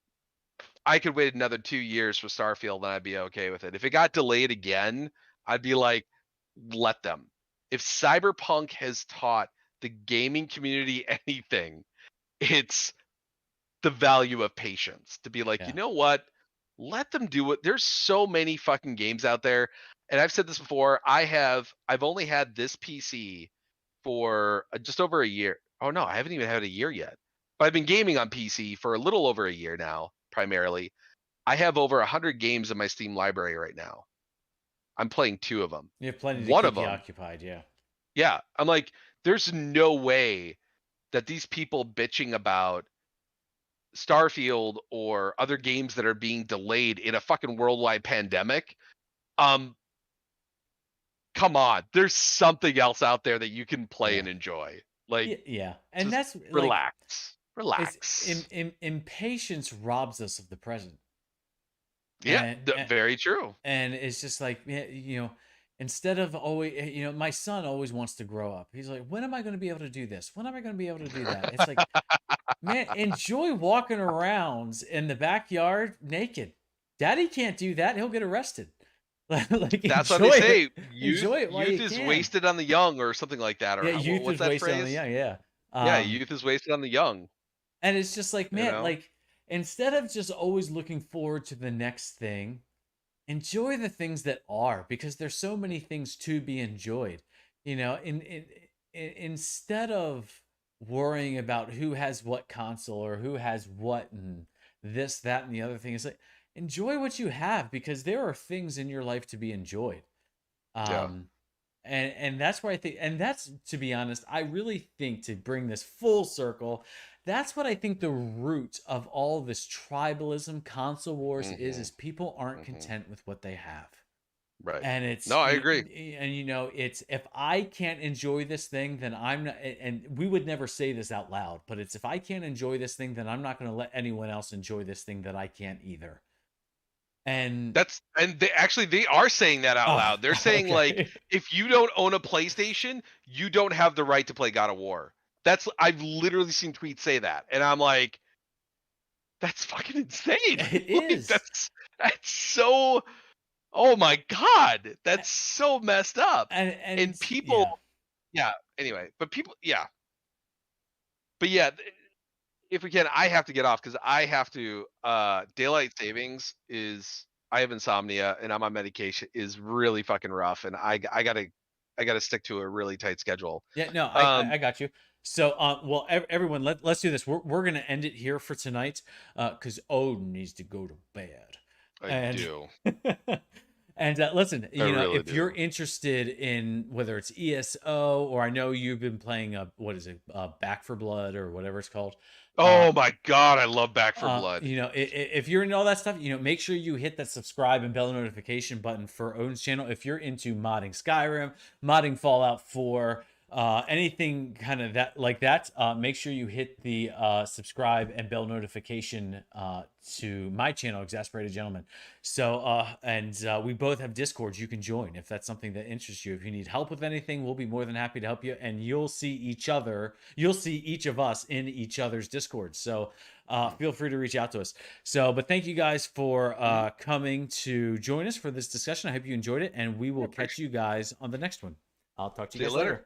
I could wait another 2 years for Starfield and I'd be okay with it. If it got delayed again, I'd be like, let them. If Cyberpunk has taught the gaming community anything, it's the value of patience. To be like, you yeah, know what? Let them do it. There's so many fucking games out there. And I've said this before. I've only had this PC for just over a year. Oh no, I haven't even had a year yet. But I've been gaming on PC for a little over a year now, primarily. I have over 100 games in my Steam library right now. I'm playing two of them. you have plenty to One of keep you them, occupied. Yeah, yeah, I'm like, there's no way that these people bitching about Starfield or other games that are being delayed in a fucking worldwide pandemic. Um, come on, there's something else out there that you can play yeah, and enjoy. Like, yeah, and just that's like relax, it's relax. impatience robs us of the present, Yeah, and very true. and it's just like, yeah, instead of always, my son always wants to grow up. He's like, when am I going to be able to do this? When am I going to be able to do that? It's like, man, enjoy walking around in the backyard naked. Daddy can't do that. He'll get arrested. Like That's what they enjoy it. say. Youth, Enjoy it while youth you is can. wasted on the young, or something like that. Or Yeah, how, youth what's is that wasted on the phrase? young. Yeah. Yeah, Um, youth is wasted on the young. and it's just like, You man, know. like instead of just always looking forward to the next thing, enjoy the things that are, because there's so many things to be enjoyed. Instead of worrying about who has what console or who has what and this, that, and the other thing, it's like enjoy what you have, because there are things in your life to be enjoyed. Yeah. Um, and that's where I think, and that's, to be honest, I really think, to bring this full circle, that's what I think the root of all this tribalism, console wars is Hmm. is people aren't Hmm. content with what they have. Right. And it's No, I agree. and you know, it's if I can't enjoy this thing, then I'm not. And we would never say this out loud, but it's if I can't enjoy this thing, then I'm not going to let anyone else enjoy this thing that I can't either. And And they are saying that out oh, loud. They're saying like, okay. if you don't own a PlayStation, you don't have the right to play God of War. I've literally seen tweets say that, and I'm like, that's fucking insane. It Like, is. that's so. Oh my god, that's so messed up. And And people, yeah. yeah. Anyway, but people, yeah. But yeah, if we can, I have to get off because I have to. Daylight savings is. I have insomnia and I'm on medication is really fucking rough, and I gotta stick to a really tight schedule. Yeah, no, Um, I got you. So, well, everyone, let's do this. We're gonna end it here for tonight, because Odin needs to go to bed, I and do. and listen, I you know, really if you're do. interested in whether it's ESO or I know you've been playing what is it, Back for Blood or whatever it's called, Oh my god, I love Back for Blood. you know, if you're into all that stuff, you know, make sure you hit that subscribe and bell notification button for Odin's channel. If you're into modding Skyrim, modding Fallout 4, anything kind of that like that, make sure you hit the subscribe and bell notification to my channel, Exasperated Gentleman. So, we both have Discords you can join if that's something that interests you. If you need help with anything, we'll be more than happy to help you. And you'll see each other, you'll see each of us in each other's Discord. So, feel free to reach out to us. So, but thank you guys for coming to join us for this discussion. I hope you enjoyed it, and we will catch you guys on the next one. I'll talk to you See you guys later. later.